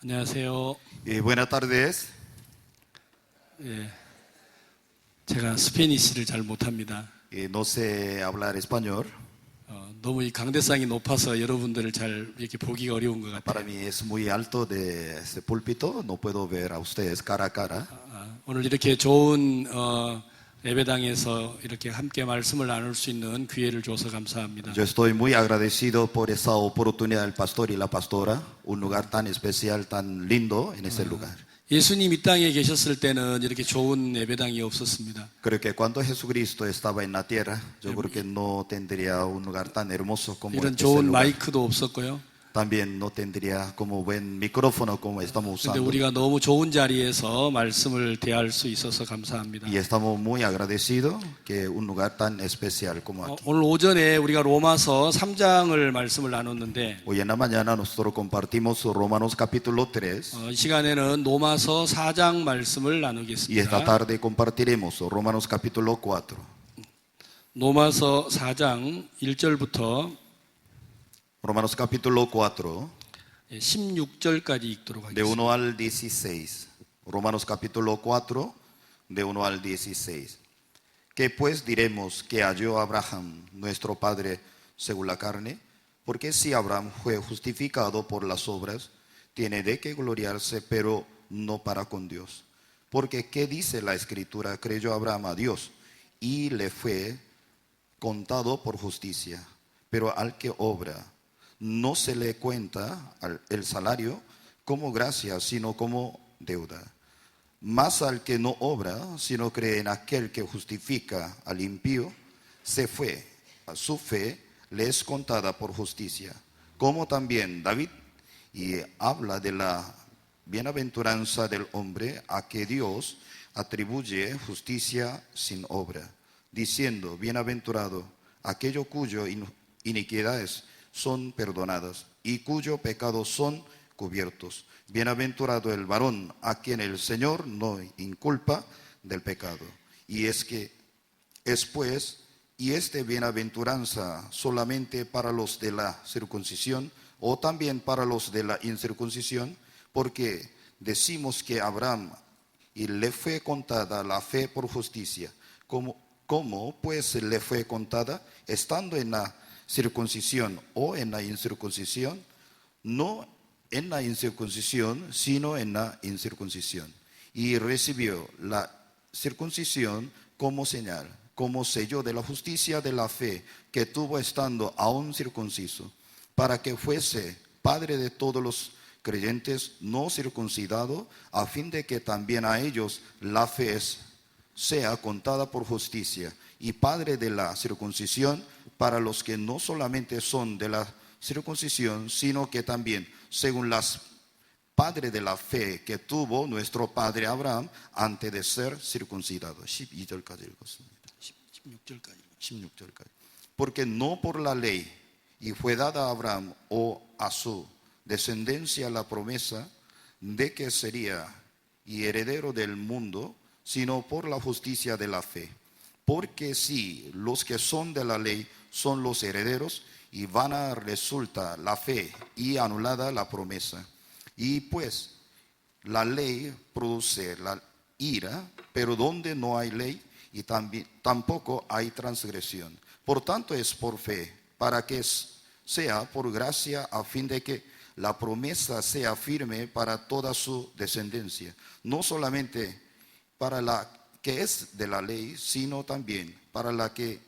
안녕하세요. Buenas tardes. 예, 제가 스페니쉬를 잘 못합니다. No sé hablar español. 너무 이 강대상이 높아서 여러분들을 잘 이렇게 보기가 어려운 것 Para 같아요. mí es muy alto de este púlpito. No puedo ver a ustedes cara a cara. 오늘 이렇게 좋은 예배당에서 이렇게 함께 말씀을 나눌 수 있는 기회를 줘서 감사합니다. Yo estoy muy agradecido por esa oportunidad del pastor y la pastora. Un lugar tan especial, tan lindo en ese lugar. 예수님 이 땅에 계셨을 때는 이렇게 좋은 예배당이 없었습니다. Creo que cuando Jesucristo estaba en la tierra, yo creo que no tendría un lugar tan hermoso como 이런 este 좋은 lugar. 마이크도 없었고요. También no tendría como buen micrófono como estamos 근데 usando. 우리가 너무 좋은 자리에서 말씀을 대할 수 있어서 감사합니다. Y estamos muy agradecidos que un lugar tan especial como aquí. 오늘 오전에 우리가 로마서 3장을 말씀을 나눴는데 Hoy en la mañana nosotros compartimos Romanos capítulo 3 이 시간에는 로마서 4장 말씀을 y esta 나누겠습니다. tarde compartiremos Romanos capítulo 4. 로마서 4장 1절부터 Romanos capítulo 4 16절까지 읽도록 de 하겠습니다. 1 al 16. Romanos capítulo 4 de 1 al 16. ¿Qué pues diremos que halló Abraham, nuestro padre, según la carne? Porque si Abraham fue justificado por las obras, tiene de qué gloriarse, pero no para con Dios. Porque ¿qué dice la Escritura? Creyó Abraham a Dios y le fue contado por justicia. Pero al que obra, no se le cuenta el salario como gracia, sino como deuda. Mas al que no obra, sino cree en aquel que justifica al impío, se fue. A su fe le es contada por justicia. Como también David, y habla de la bienaventuranza del hombre a que Dios atribuye justicia sin obra, diciendo, bienaventurado aquello cuyo iniquidades son perdonadas y cuyo pecados son cubiertos. Bienaventurado el varón a quien el Señor no inculpa del pecado. Y es que es pues, y esta bienaventuranza solamente para los de la circuncisión o también para los de la incircuncisión, porque decimos que Abraham y le fue contada la fe por justicia. ¿Cómo pues le fue contada? Estando en la circuncisión o en la incircuncisión, no en la incircuncisión, sino en la incircuncisión. Y recibió la circuncisión como señal, como sello de la justicia de la fe que tuvo estando aún circunciso, para que fuese padre de todos los creyentes no circuncidados, a fin de que también a ellos la fe sea contada por justicia, y padre de la circuncisión para los que no solamente son de la circuncisión, sino que también según las padre de la fe que tuvo nuestro padre Abraham antes de ser circuncidado. 12절까지 읽었습니다. 16절까지. Porque no por la ley, y fue dada a Abraham o a su descendencia la promesa de que sería y heredero del mundo, sino por la justicia de la fe. Porque si los que son de la ley son los herederos, y vana resulta la fe y anulada la promesa. Y pues la ley produce la ira, pero donde no hay ley y tampoco hay transgresión. Por tanto es por fe, para que sea por gracia, a fin de que la promesa sea firme para toda su descendencia, no solamente para la que es de la ley, sino también para la que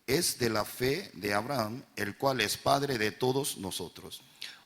es de la fe de Abraham, el cual es padre de todos nosotros.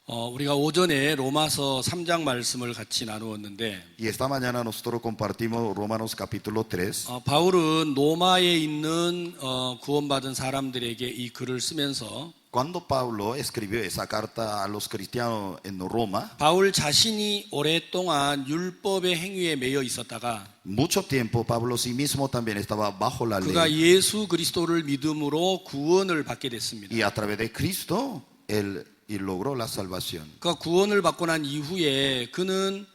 우리가 오전에 로마서 3장 말씀을 같이 나누었는데 Y esta mañana nosotros compartimos Romanos capítulo 3. 바울은 로마에 있는 구원받은 사람들에게 이 글을 쓰면서 Cuando Pablo escribió esa carta a los cristianos en Roma, 바울 자신이 오랫동안 율법의 행위에 매여 있었다가 mucho tiempo Pablo sí mismo también estaba bajo la 그가 ley. 예수 그리스도를 믿음으로 구원을 받게 됐습니다. Y a través de Cristo, él logró la salvación. 그가 구원을 받고 난 이후에 그는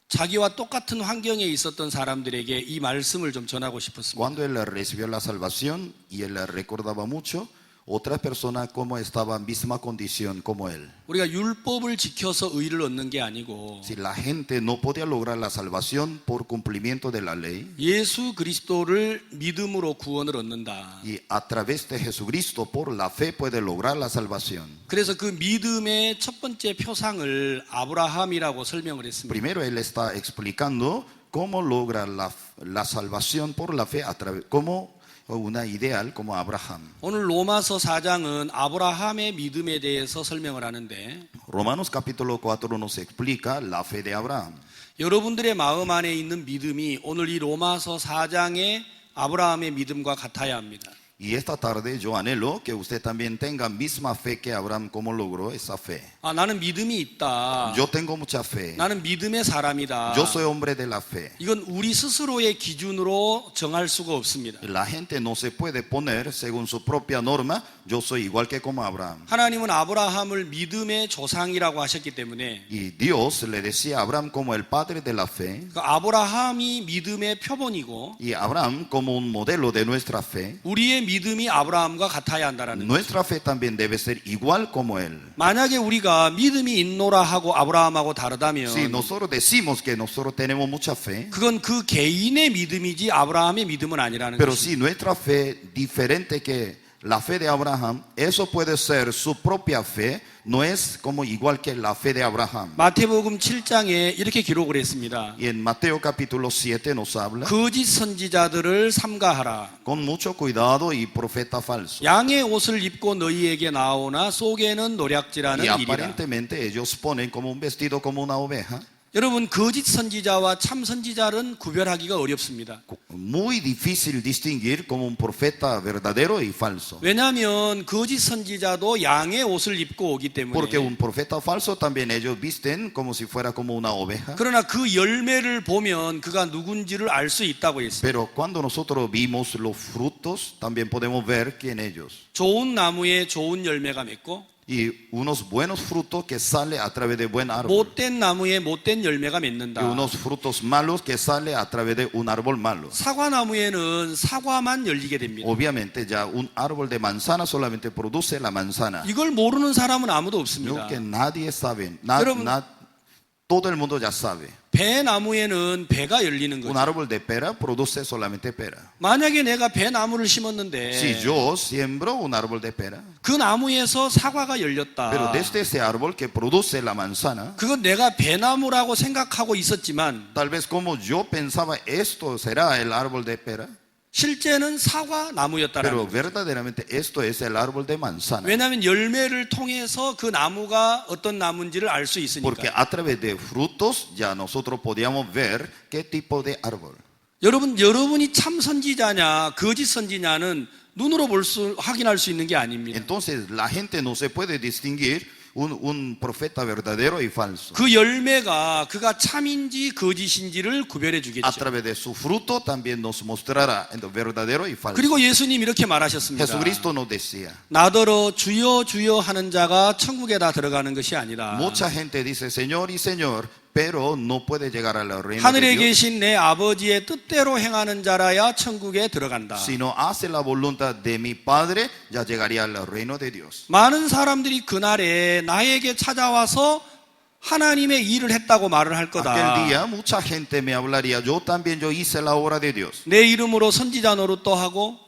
자기와 똑같은 환경에 있었던 사람들에게 이 말씀을 좀 전하고 싶었습니다. Cuando él recibió la salvación y él recordaba mucho, otras personas como estaban en misma condición como él. 우리가 율법을 지켜서 의를 얻는 게 아니고 Si la gente no podía lograr la salvación por cumplimiento de la ley, 예수 그리스도를 믿음으로 구원을 얻는다. y a través de Jesucristo por la fe puede lograr la salvación. 그래서 그 믿음의 첫 번째 표상을 아브라함이라고 설명을 했습니다. Primero él está explicando cómo logra la salvación por la fe como una ideal como Abraham. 오늘 로마서 4장은 아브라함의 믿음에 대해서 설명을 하는데 Romanos capítulo 4 nos explica la fe de Abraham. 여러분들의 마음 안에 있는 믿음이 오늘 이 로마서 4장의 아브라함의 믿음과 같아야 합니다. Y esta tarde yo anhelo que usted también tenga misma fe que Abraham, cómo logró esa fe. 아, 나는 믿음이 있다. Yo tengo mucha fe. 나는 믿음의 사람이다. Yo soy hombre de la fe. 이건 우리 스스로의 기준으로 정할 수가 없습니다. La gente no se puede poner según su propia norma. Yo soy igual que como Abraham. 하나님은 아브라함을 믿음의 조상이라고 하셨기 때문에 Y Dios le decía a Abraham como el padre de la fe. 그 아브라함이 믿음의 표본이고 Y Abraham como un modelo de nuestra fe. 우리의 믿음이 아브라함과 같아야 한다라는 거예요. Nuestra fe también debe ser igual como él. 만약에 우리가 믿음이 있노라 하고 아브라함하고 다르다면 Si nosotros decimos que nosotros tenemos mucha fe, 그건 그 개인의 믿음이지 아브라함의 믿음은 아니라는 pero 것입니다. si nuestra fe diferente que la fe de Abraham, eso puede ser su propia fe, no es como igual que la fe de Abraham. 마태복음 7장에 이렇게 기록을 했습니다. Y en Mateo capítulo 7 nos habla, 거짓 선지자들을 삼가하라. con mucho cuidado y profeta falso. 양의 옷을 입고 너희에게 나오나 속에는 노략질하는 Y 일이라. aparentemente ellos ponen como un vestido como una oveja. 여러분 거짓 선지자와 참 선지자는 구별하기가 어렵습니다. Muy difícil distinguir como un profeta verdadero y falso. 왜냐하면 거짓 선지자도 양의 옷을 입고 오기 Porque 때문에 un profeta falso también ellos visten como si fuera como una oveja. 그러나 그 열매를 보면 그가 누군지를 알 수 있다고 했어요. Pero cuando nosotros vimos los frutos, también podemos ver quién ellos. 좋은 나무에 좋은 열매가 맺고 Y unos buenos frutos que sale a través de buen árbol. 못된 나무에 못된 열매가 Y 맺는다. unos frutos malos que sale a través de un árbol malo. 사과나무에는 사과만 열리게 됩니다. Obviamente ya un árbol de manzana solamente produce la manzana. 이걸 모르는 사람은 아무도 Lo 없습니다. que nadie sabe, 여러분, todo el mundo ya sabe. 배나무에는 배가 열리는 Un 거죠. árbol de pera produce solamente pera. 만약에 내가 배나무를 심었는데 Si yo siembro un árbol de pera, 그 나무에서 사과가 열렸다. pero desde ese árbol que produce la manzana, 그건 내가 배나무라고 생각하고 있었지만 tal vez como yo pensaba esto será el árbol de pera, 실제는 사과나무였다라는 pero 거예요. verdaderamente esto es el árbol de manzana. 왜냐하면 열매를 통해서 그 나무가 어떤 나무인지를 알 수 Porque 있으니까. a través de frutos ya nosotros podíamos ver qué tipo de árbol. 여러분이 참 선지자냐 거짓 선지자는 눈으로 확인할 수 있는 게 아닙니다. Entonces la gente no se puede distinguir un profeta verdadero y falso. 그 열매가 그가 참인지 거짓인지를 구별해 A 주겠죠. través de su fruto también nos mostrará el verdadero y falso. 그리고 예수님 이렇게 말하셨습니다. Jesucristo nos decía, 나더러 주여 주여 하는 자가 천국에 다 들어가는 것이 아니라 mucha gente dice Señor y Señor, pero no puede llegar al reino de 하늘에 Dios, 계신 내 아버지의 뜻대로 행하는 자라야 천국에 들어간다. si no hace la voluntad de mi Padre, ya llegaría al reino de Dios. 많은 사람들이 그날에 나에게 찾아와서 하나님의 일을 했다고 말을 할 거다. Aquel día mucha gente me hablaría, yo hice la obra de Dios. 내 이름으로 선지자 노릇도 하고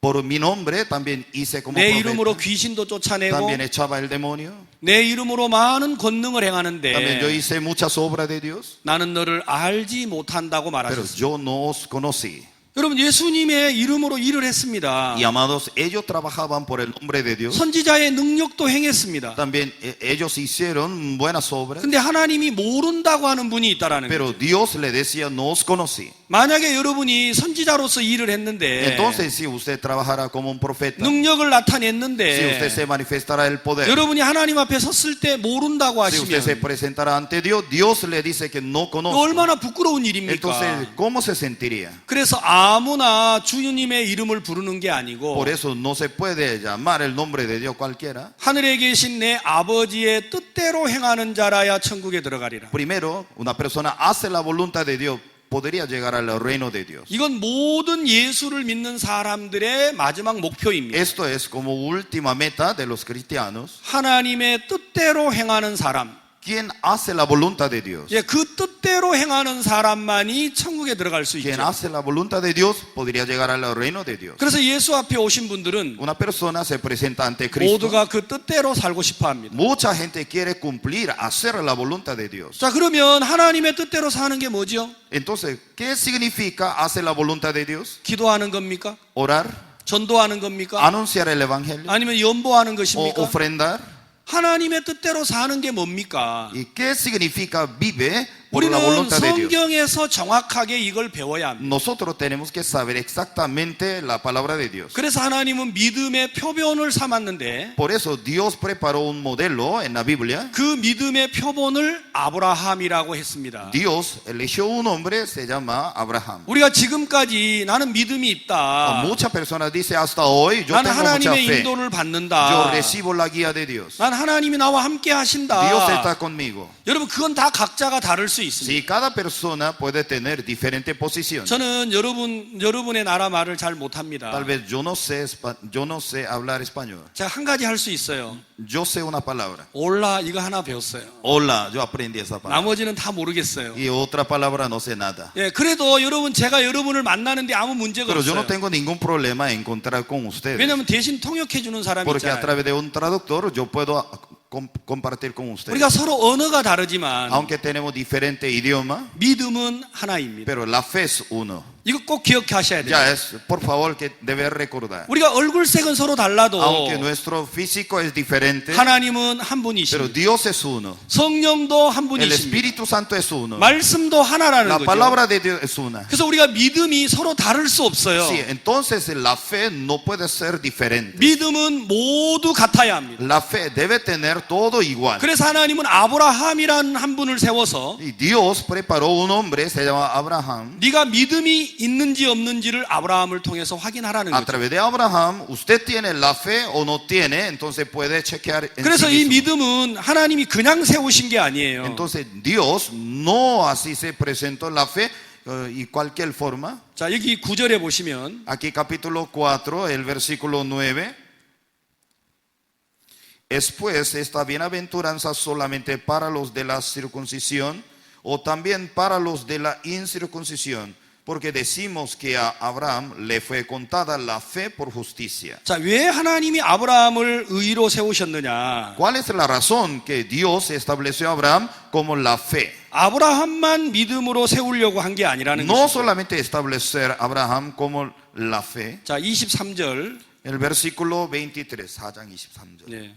Por mi nombre también hice como 내 이름으로 profeta, 귀신도 쫓아내고 también echaba el demonio, 내 이름으로 많은 권능을 también yo 행하는데 hice muchas obras de Dios, 나는 너를 알지 못한다고 pero 말하셨습니다. yo no os conocí. 여러분 예수님의 이름으로 일을 했습니다. Y amados, ellos trabajaban por el nombre de Dios, 선지자의 능력도 행했습니다. también ellos hicieron buenas obras, 근데 하나님이 모른다고 하는 분이 있다라는 거예요. pero Dios le decía, no os conocí. 만약에 여러분이 선지자로서 일을 했는데 Entonces, si usted trabajara como un profeta, 능력을 si 나타냈는데 usted se manifestara el poder, 여러분이 하나님 앞에 섰을 때 모른다고 si usted se 하시면 presentara ante Dios, Dios le dice que no 이거 conoce. 얼마나 부끄러운 일입니까? Entonces, ¿cómo se sentiría? 그래서 아무나 주님의 이름을 부르는 게 아니고 Por eso no se puede llamar el nombre de Dios cualquiera. 하늘에 계신 내 아버지의 뜻대로 행하는 자라야 천국에 들어가리라. Primero, una persona hace la voluntad de Dios podría llegar al reino de Dios. 이건 모든 예수를 믿는 사람들의 마지막 목표입니다. Esto es como última meta de los cristianos. 하나님의 뜻대로 행하는 사람. Quien hace la voluntad de Dios. 예, 그 뜻대로 행하는 사람만이 천국에 들어갈 수 Quien 있죠. hace la voluntad de Dios podría llegar al reino de Dios. 그래서 예수 앞에 오신 분들은 Una persona se presenta ante Cristo. 모두가 그 뜻대로 살고 싶어 합니다. Mucha gente quiere cumplir, hacer la voluntad de Dios. 자, 그러면 하나님의 뜻대로 사는 게 뭐죠? Entonces, ¿qué significa hacer la voluntad de Dios? 기도하는 겁니까? Orar, 전도하는 겁니까? anunciar el evangelio 아니면 연보하는 o 것입니까? ofrendar. 하나님의 뜻대로 사는 게 뭡니까? ¿Y qué significa vive por la 우리는 voluntad de Dios? 성경에서 정확하게 이걸 배워야 합니다. Nosotros tenemos que saber exactamente la palabra de Dios. 그래서 하나님은 믿음의 표본을 삼았는데 Por eso Dios preparó un modelo en la Biblia. 그 믿음의 표본을 아브라함이라고 했습니다. Dios eligió un hombre, se llama Abraham. 우리가 지금까지 나는 믿음이 있다. Muchas personas dicen hasta hoy, yo 나는 tengo mucha 하나님의 fe. 인도를 Yo 받는다. recibo la guía de Dios. 난 하나님이 나와 함께 Dios 하신다. está conmigo. 여러분 그건 다 각자가 다를 수 있습니다. Sí, cada persona puede tener diferente posición. 저는 여러분의 나라 말을 잘 못합니다. Tal vez yo no sé hablar español. 제가 한 가지 할 수 있어요. Yo sé una palabra. 올라 이거 하나 배웠어요. Hola, yo aprendí esa palabra. 나머지는 다 모르겠어요. Y otra palabra no sé nada. 예, 그래도 제가 여러분을 만나는데 아무 문제가 Pero yo no 없어요. tengo ningún problema en encontrar con ustedes. 왜냐하면 대신 통역해 주는 사람이 Porque a 있잖아요. través de un traductor yo puedo compartir con ustedes. 우리가 서로 언어가 다르지만 Aunque tenemos diferente idioma, 믿음은 하나입니다. pero la fe es uno. 이거 꼭 기억하셔야 돼요. Ya es, por favor, que debe recordar. 우리가 얼굴색은 서로 달라도 Aunque nuestro físico es diferente, 하나님은 한 pero 분이십니다. Dios es uno. 성령도 한 El 분이십니다. Espíritu Santo es uno. 말씀도 하나라는 La 거죠. palabra de Dios es una. 그래서 우리가 믿음이 서로 다를 수 없어요. Sí, entonces la fe no puede ser diferente. 믿음은 모두 같아야 합니다. La fe debe tener todo igual. 그래서 하나님은 아브라함이라는 한 분을 세워서 Y Dios preparó un hombre, se llama Abraham. 네가 믿음이 있는지 없는지를 아브라함을 통해서 확인하라는 A 거죠. través de Abraham, usted tiene la fe o no tiene, entonces puede chequear en 그래서 sí 이 mismo. 믿음은 하나님이 그냥 세우신 게 아니에요. Entonces Dios no así se presentó la fe y cualquier forma. 자, 여기 9절에 보시면 Aquí capítulo 4, el versículo 9. ¿Es pues esta bienaventuranza solamente para los de la circuncisión o también para los de la incircuncisión? Porque decimos que a Abraham le fue contada la fe por justicia. 자, 왜 하나님이 아브라함을 의로 세우셨느냐? ¿Cuál es la razón que Dios estableció a Abraham como la fe? 아브라함만 믿음으로 세우려고 한 게 아니라는 No 것이죠. solamente establecer a Abraham como la fe. 자, 23절. El versículo 23, 4장 23절. 네.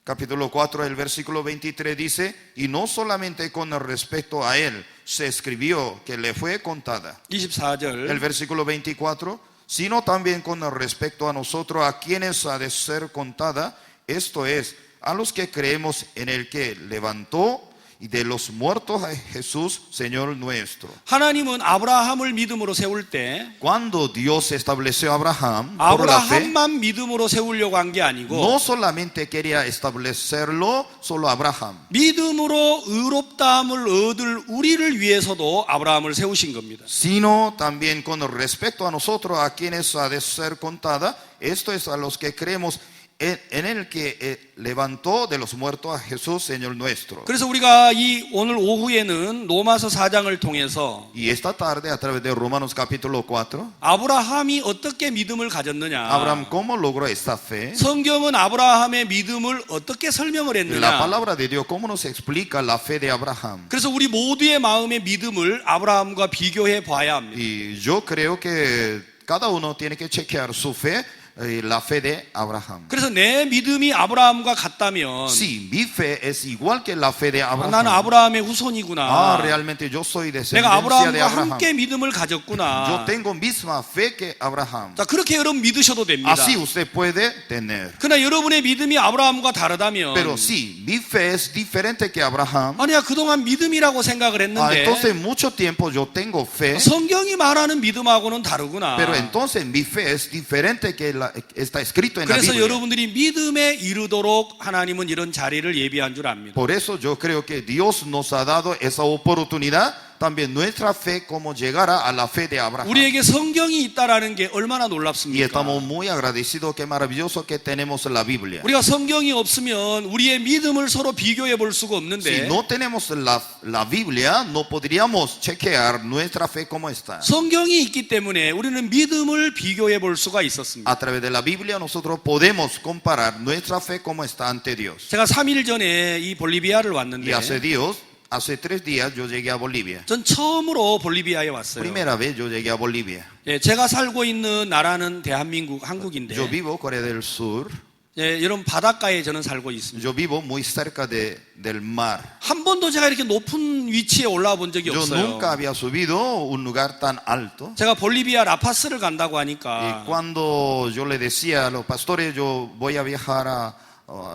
Capítulo 4, el versículo 23 dice, y no solamente con respecto a él se escribió que le fue contada. 24절. El versículo 24, sino también con respecto a nosotros, a quienes ha de ser contada, esto es, a los que creemos en el que levantó y de los muertos a Jesús, Señor nuestro. 하나님은 아브라함을 믿음으로 세울 때 Cuando Dios estableció a Abraham por la fe, 아브라함만 믿음으로 세우려고 한 게 아니고 no solamente quería establecerlo solo a Abraham, 믿음으로 의롭다함을 얻을 우리를 위해서도 아브라함을 세우신 겁니다. sino también con respecto a nosotros, a quienes ha de ser contada, esto es a los que creemos en el que levantó de los muertos a Jesús, Señor nuestro. 그래서 우리가 오늘 오후에는 로마서 4장을 통해서 Y esta tarde, a través de Romanos capítulo 4, 아브라함이 어떻게 믿음을 가졌느냐, Abraham, ¿cómo logró esta fe? 성경은 아브라함의 믿음을 어떻게 설명을 La 했느냐. palabra de Dios, ¿cómo nos explica la fe de Abraham? 그래서 우리 모두의 마음의 믿음을 아브라함과 비교해 봐야 합니다. Y yo creo que cada uno tiene que chequear su fe, la fe de Abraham. 그래서 내 믿음이 아브라함과 같다면 Sí, mi fe es igual que la fe de 나는 Abraham. 아브라함의 후손이구나. Realmente yo soy 내가 descendencia de 아브라함과 Abraham. 함께 믿음을 Yo 가졌구나. tengo misma fe que Abraham. 자, 그렇게 여러분 믿으셔도 됩니다. Así usted puede tener. 그러나 여러분의 믿음이 아브라함과 다르다면 Pero sí, mi fe es diferente que Abraham. 아니야, 그동안 믿음이라고 생각을 했는데 Entonces mucho tiempo yo tengo fe, 성경이 말하는 믿음하고는 다르구나. pero entonces mi fe es diferente que está escrito en la 그래서 Biblia. 여러분들이 믿음에 이르도록 하나님은 이런 자리를 예비한 줄 압니다. Por eso yo creo que Dios nos ha dado esa oportunidad también nuestra fe como llegara a la fe de Abraham. 우리에게 성경이 있다라는 게 얼마나 Y 놀랍습니까? estamos muy agradecidos, qué maravilloso que tenemos la Biblia. 우리가 성경이 없으면 우리의 믿음을 서로 비교해 볼 수가 Si 없는데 no tenemos la Biblia, no podríamos chequear nuestra fe como está. 성경이 있기 때문에 우리는 믿음을 비교해 볼 수가 있었습니다. A través de la Biblia nosotros podemos comparar nuestra fe como está ante Dios. 제가 3일 전에 이 볼리비아를 Y 왔는데 hace 3 días yo llegué a Bolivia. 전 처음으로 볼리비아에 왔어요. Primera vez yo llegué a Bolivia. 예, 제가 살고 있는 나라는 대한민국, 한국인데 Yo vivo Corea del Sur. 예, 여러분 바닷가에 저는 살고 있습니다. Yo vivo muy cerca del mar. 한 번도 제가 이렇게 높은 위치에 올라와 본 적이 Yo 없어요. nunca había subido un lugar tan alto. 제가 볼리비아 라파스를 간다고 Y 하니까 cuando yo le decía a los pastores, yo voy a viajar a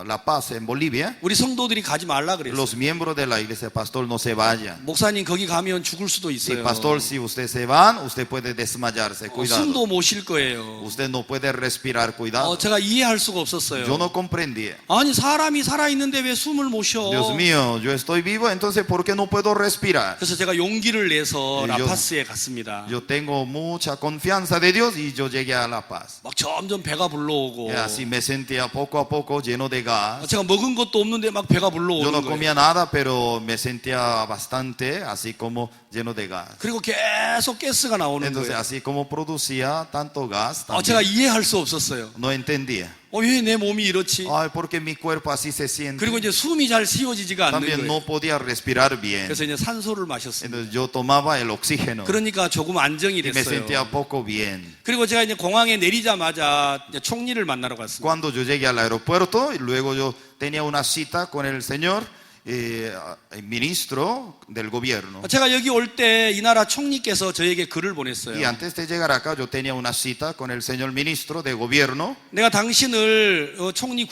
La Paz en Bolivia, 우리 성도들이 가지 말라 그랬어요. los miembros de la iglesia, pastor, no se vayan. 목사님 거기 가면 죽을 수도 Y 있어요. pastor, si usted se van, usted puede desmayarse, cuidado. 숨도 못 쉴 거예요. Usted no puede respirar, cuidado. 제가 이해할 수가 없었어요. Yo no comprendía. 아니 사람이 살아있는데 왜 숨을 못 쉬어? Dios mío, yo estoy vivo, entonces ¿por qué no puedo respirar? 그래서 제가 용기를 내서 예, 라파스에 갔습니다. Yo tengo mucha confianza de Dios y yo llegué a La Paz. 막 점점 배가 불러오고 Y así me sentía poco a poco lleno de gas. 제가 먹은 것도 없는데 막 배가 Yo 불러오는 no 거예요. comía nada, pero me sentía bastante, así como lleno de gas. 그리고 계속 가스가 나오는 Entonces, 거예요. así como producía tanto gas, 제가 también 이해할 수 없었어요. no entendía. 왜 내 몸이 이렇지? Ay, porque mi cuerpo así se siente. 그리고 이제 숨이 잘 쉬어지지가 않는 También 거예요. no podía respirar bien. 그래서 이제 산소를 마셨습니다. Entonces yo tomaba el oxígeno 그러니까 조금 안정이 y me sentía 됐어요. poco bien. 그리고 제가 이제 공항에 내리자마자 이제 총리를 만나러 갔습니다. Cuando yo llegué al aeropuerto, y luego yo tenía una cita con el señor ministro del gobierno. 제가 여기 올 때 이 나라 총리께서 저에게 글을 Y 보냈어요. antes de llegar acá, yo tenía una cita con el señor ministro de gobierno. 내가 당신을 총리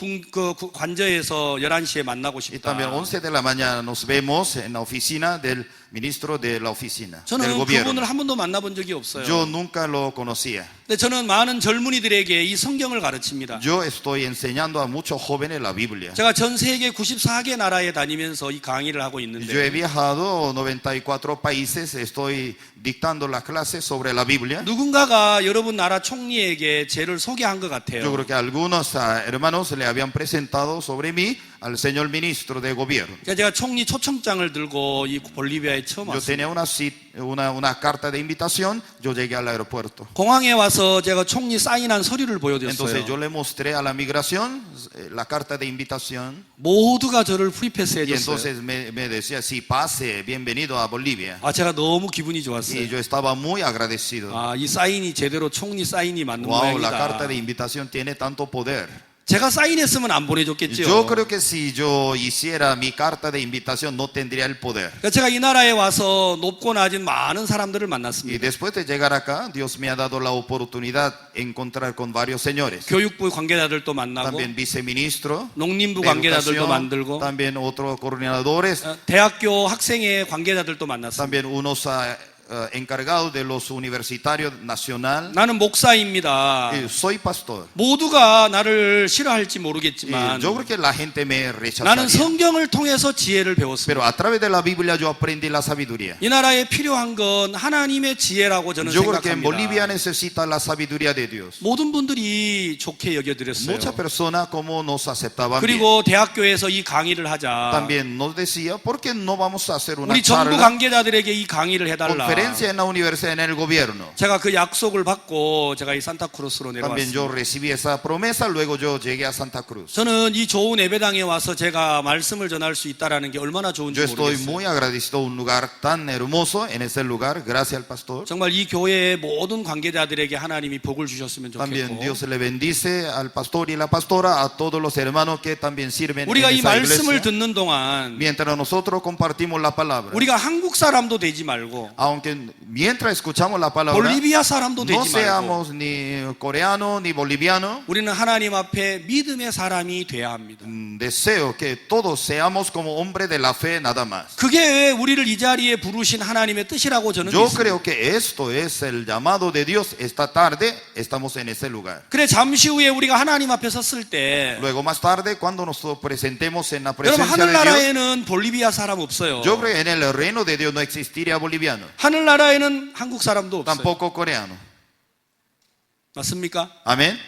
관저에서 11시에 만나고 Y 싶다. también 11 de la mañana nos vemos en la oficina del ministro de la oficina, del 저는 gobierno. 그분을 한 번도 만나본 적이 없어요. Yo nunca lo conocía. 근데 저는 많은 젊은이들에게 이 성경을 가르칩니다. Yo estoy enseñando a muchos jóvenes la Biblia. 제가 전 세계 94개 나라에 다니면서 이 강의를 하고 Yo he 있는데 viajado a 94 países, estoy dictando las clases sobre la Biblia. 누군가가 여러분 나라 총리에게 저를 소개한 것 Yo 같아요. creo que algunos hermanos le habían presentado sobre mí al señor ministro de gobierno. 제가 총리 초청장을 들고 이 볼리비아에 처음 Yo 왔어요. tenía una carta de invitación, yo llegué al aeropuerto. 공항에 와서 제가 총리 사인한 서류를 Entonces yo 보여줬어요. le mostré a la migración la carta de invitación 모두가 저를 프리패스 y 해줬어요. entonces me decía, sí, pase, bienvenido a Bolivia. 제가 너무 기분이 Y 좋았어요. yo estaba muy agradecido. 이 사인이 제대로 총리 사인이 맞는 Wow, la carta 모양이다. de invitación tiene tanto poder. 제가 사인했으면 안 보내줬겠죠. Yo creo que si yo hiciera mi carta de invitación no tendría el poder. 그러니까 제가 이 나라에 와서 높고 낮은 많은 사람들을 Y 만났습니다. después de llegar acá, Dios me ha dado la oportunidad de encontrar con varios señores. 교육부 관계자들도 만나고 También viceministro, 농림부 de 관계자들도 educación, 만들고 también otros coordinadores, 대학교 학생회 관계자들도 만났습니다. también unos encargados de los universitarios nacional. 나는 목사입니다. Soy pastor. 모두가 나를 싫어할지 Y 모르겠지만 yo creo que la gente me 나는 rechazaría. 성경을 통해서 지혜를 배웠습니다. Pero a través de la Biblia yo aprendí la sabiduría. 이 나라에 필요한 건 하나님의 지혜라고 저는 Yo creo que en Bolivia 생각합니다. necesita la sabiduría de Dios. 모든 분들이 좋게 여겨드렸어요. Muchas personas como nos aceptaban bien. 그리고 대학교에서 이 강의를 하자. También nos decía, ¿por qué no vamos a hacer una 우리 정부 charla, 관계자들에게 이 강의를 해달라. conferencia en la universidad, en el gobierno? 제가 그 약속을 받고 제가 이 산타크루스로 También yo 내려왔습니다. recibí esa promesa, luego yo llegué a Santa Cruz. 저는 이 좋은 예배당에 와서 제가 말씀을 전할 수 있다라는 게 얼마나 좋은지 Yo estoy 모르겠어요. muy agradecido a un lugar tan hermoso en ese lugar, gracias al pastor. 정말 이 교회의 모든 관계자들에게 하나님이 복을 주셨으면 También 좋겠고 Dios le bendice al pastor y la pastora, a todos los hermanos que también sirven en 우리가 이 esa 말씀을 iglesia. 듣는 동안 Mientras nosotros compartimos la palabra, 우리가 한국 사람도 되지 말고 aunque aunque mientras escuchamos la palabra, 볼리비아 사람도 no 되지 말고 seamos ni coreano ni boliviano. 우리는 하나님 앞에 믿음의 사람이 돼야 합니다. Deseo que todos seamos como hombre de la fe nada más. 그게 우리를 이 자리에 부르신 하나님의 뜻이라고 저는 Yo 믿습니다. creo que esto es el llamado de Dios. Esta tarde estamos en ese lugar. 그래 잠시 후에 우리가 하나님 앞에 섰을 때 Luego más tarde, cuando nos presentemos en la 여러분 presencia de Dios, 하늘나라에는 볼리비아 사람 없어요. yo creo que en el reino de Dios no existiría boliviano, 하늘나라에는 한국 사람도 없어요. tampoco coreano. 맞습니까? Amén.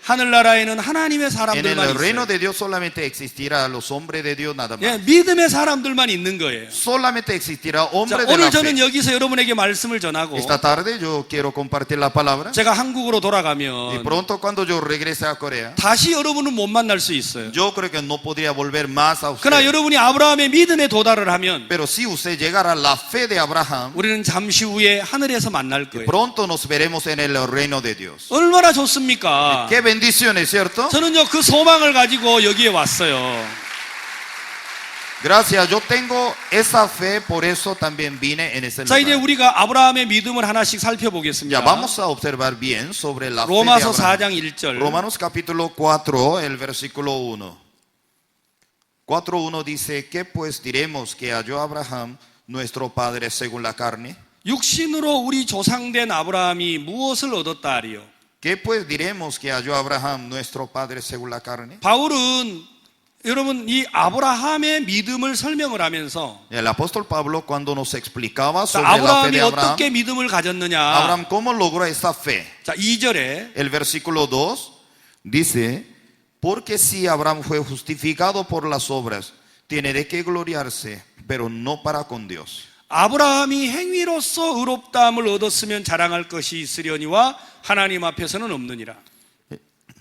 하늘나라에는 하나님의 En 사람들만 el reino 있어요. de Dios solamente existirá los hombres de Dios nada 예, más. 믿음의 사람들만 있는 거예요. Solamente existirá 자, hombres de 오늘 la 저는 fe. 여기서 여러분에게 말씀을 전하고 Esta tarde yo quiero compartir la palabra. 제가 한국으로 Y 돌아가면 pronto cuando yo regrese a Corea, 다시 여러분은 못 만날 수 있어요. yo creo que no podría volver más a 그러나 usted. 여러분이 아브라함의 믿음에 도달을 하면 Pero si usted llegara a la fe de Abraham, 우리는 잠시 후에 하늘에서 만날 거예요. pronto nos veremos en el reino de Dios. 얼마나 좋습니까? Qué bendiciones, ¿cierto? 저는요 그 소망을 가지고 여기에 왔어요. Gracias, yo tengo esa fe, por eso también vine en ese 자 이제 lugar. 우리가 아브라함의 믿음을 하나씩 살펴보겠습니다. Ya vamos a observar bien sobre la fe de 로마서 Abraham. 4장 1절. Romanos capítulo 4, el versículo 1. 4:1 dice, ¿qué pues diremos que halló Abraham, nuestro padre según la carne? 육신으로 우리 조상된 아브라함이 무엇을 얻었다 하리요? ¿Qué pues diremos que halló Abraham, nuestro padre según la carne? 바울은 여러분 이 아브라함의 믿음을 설명을 하면서 El apóstol Pablo cuando nos explicaba 자, sobre la fe 아브라함이 de Abraham, 어떻게 믿음을 가졌느냐? Abraham cómo logró esta fe. 자 2절에 El versículo 2 dice, porque si Abraham fue justificado por las obras, tiene de qué gloriarse, pero no para con Dios. 아브라함이 행위로서 의롭다함을 얻었으면 자랑할 것이 있으려니와 하나님 앞에서는 없느니라.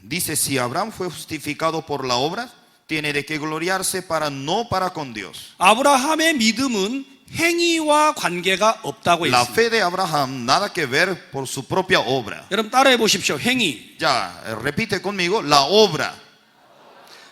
Dice, si Abraham fue justificado por la obra, tiene de qué gloriarse para no para con Dios. 아브라함의 믿음은 행위와 관계가 없다고 La 했습니다. fe de Abraham nada que ver por su propia obra. 여러분 따라해 보십시오. 행위. Ya, repite conmigo, la obra.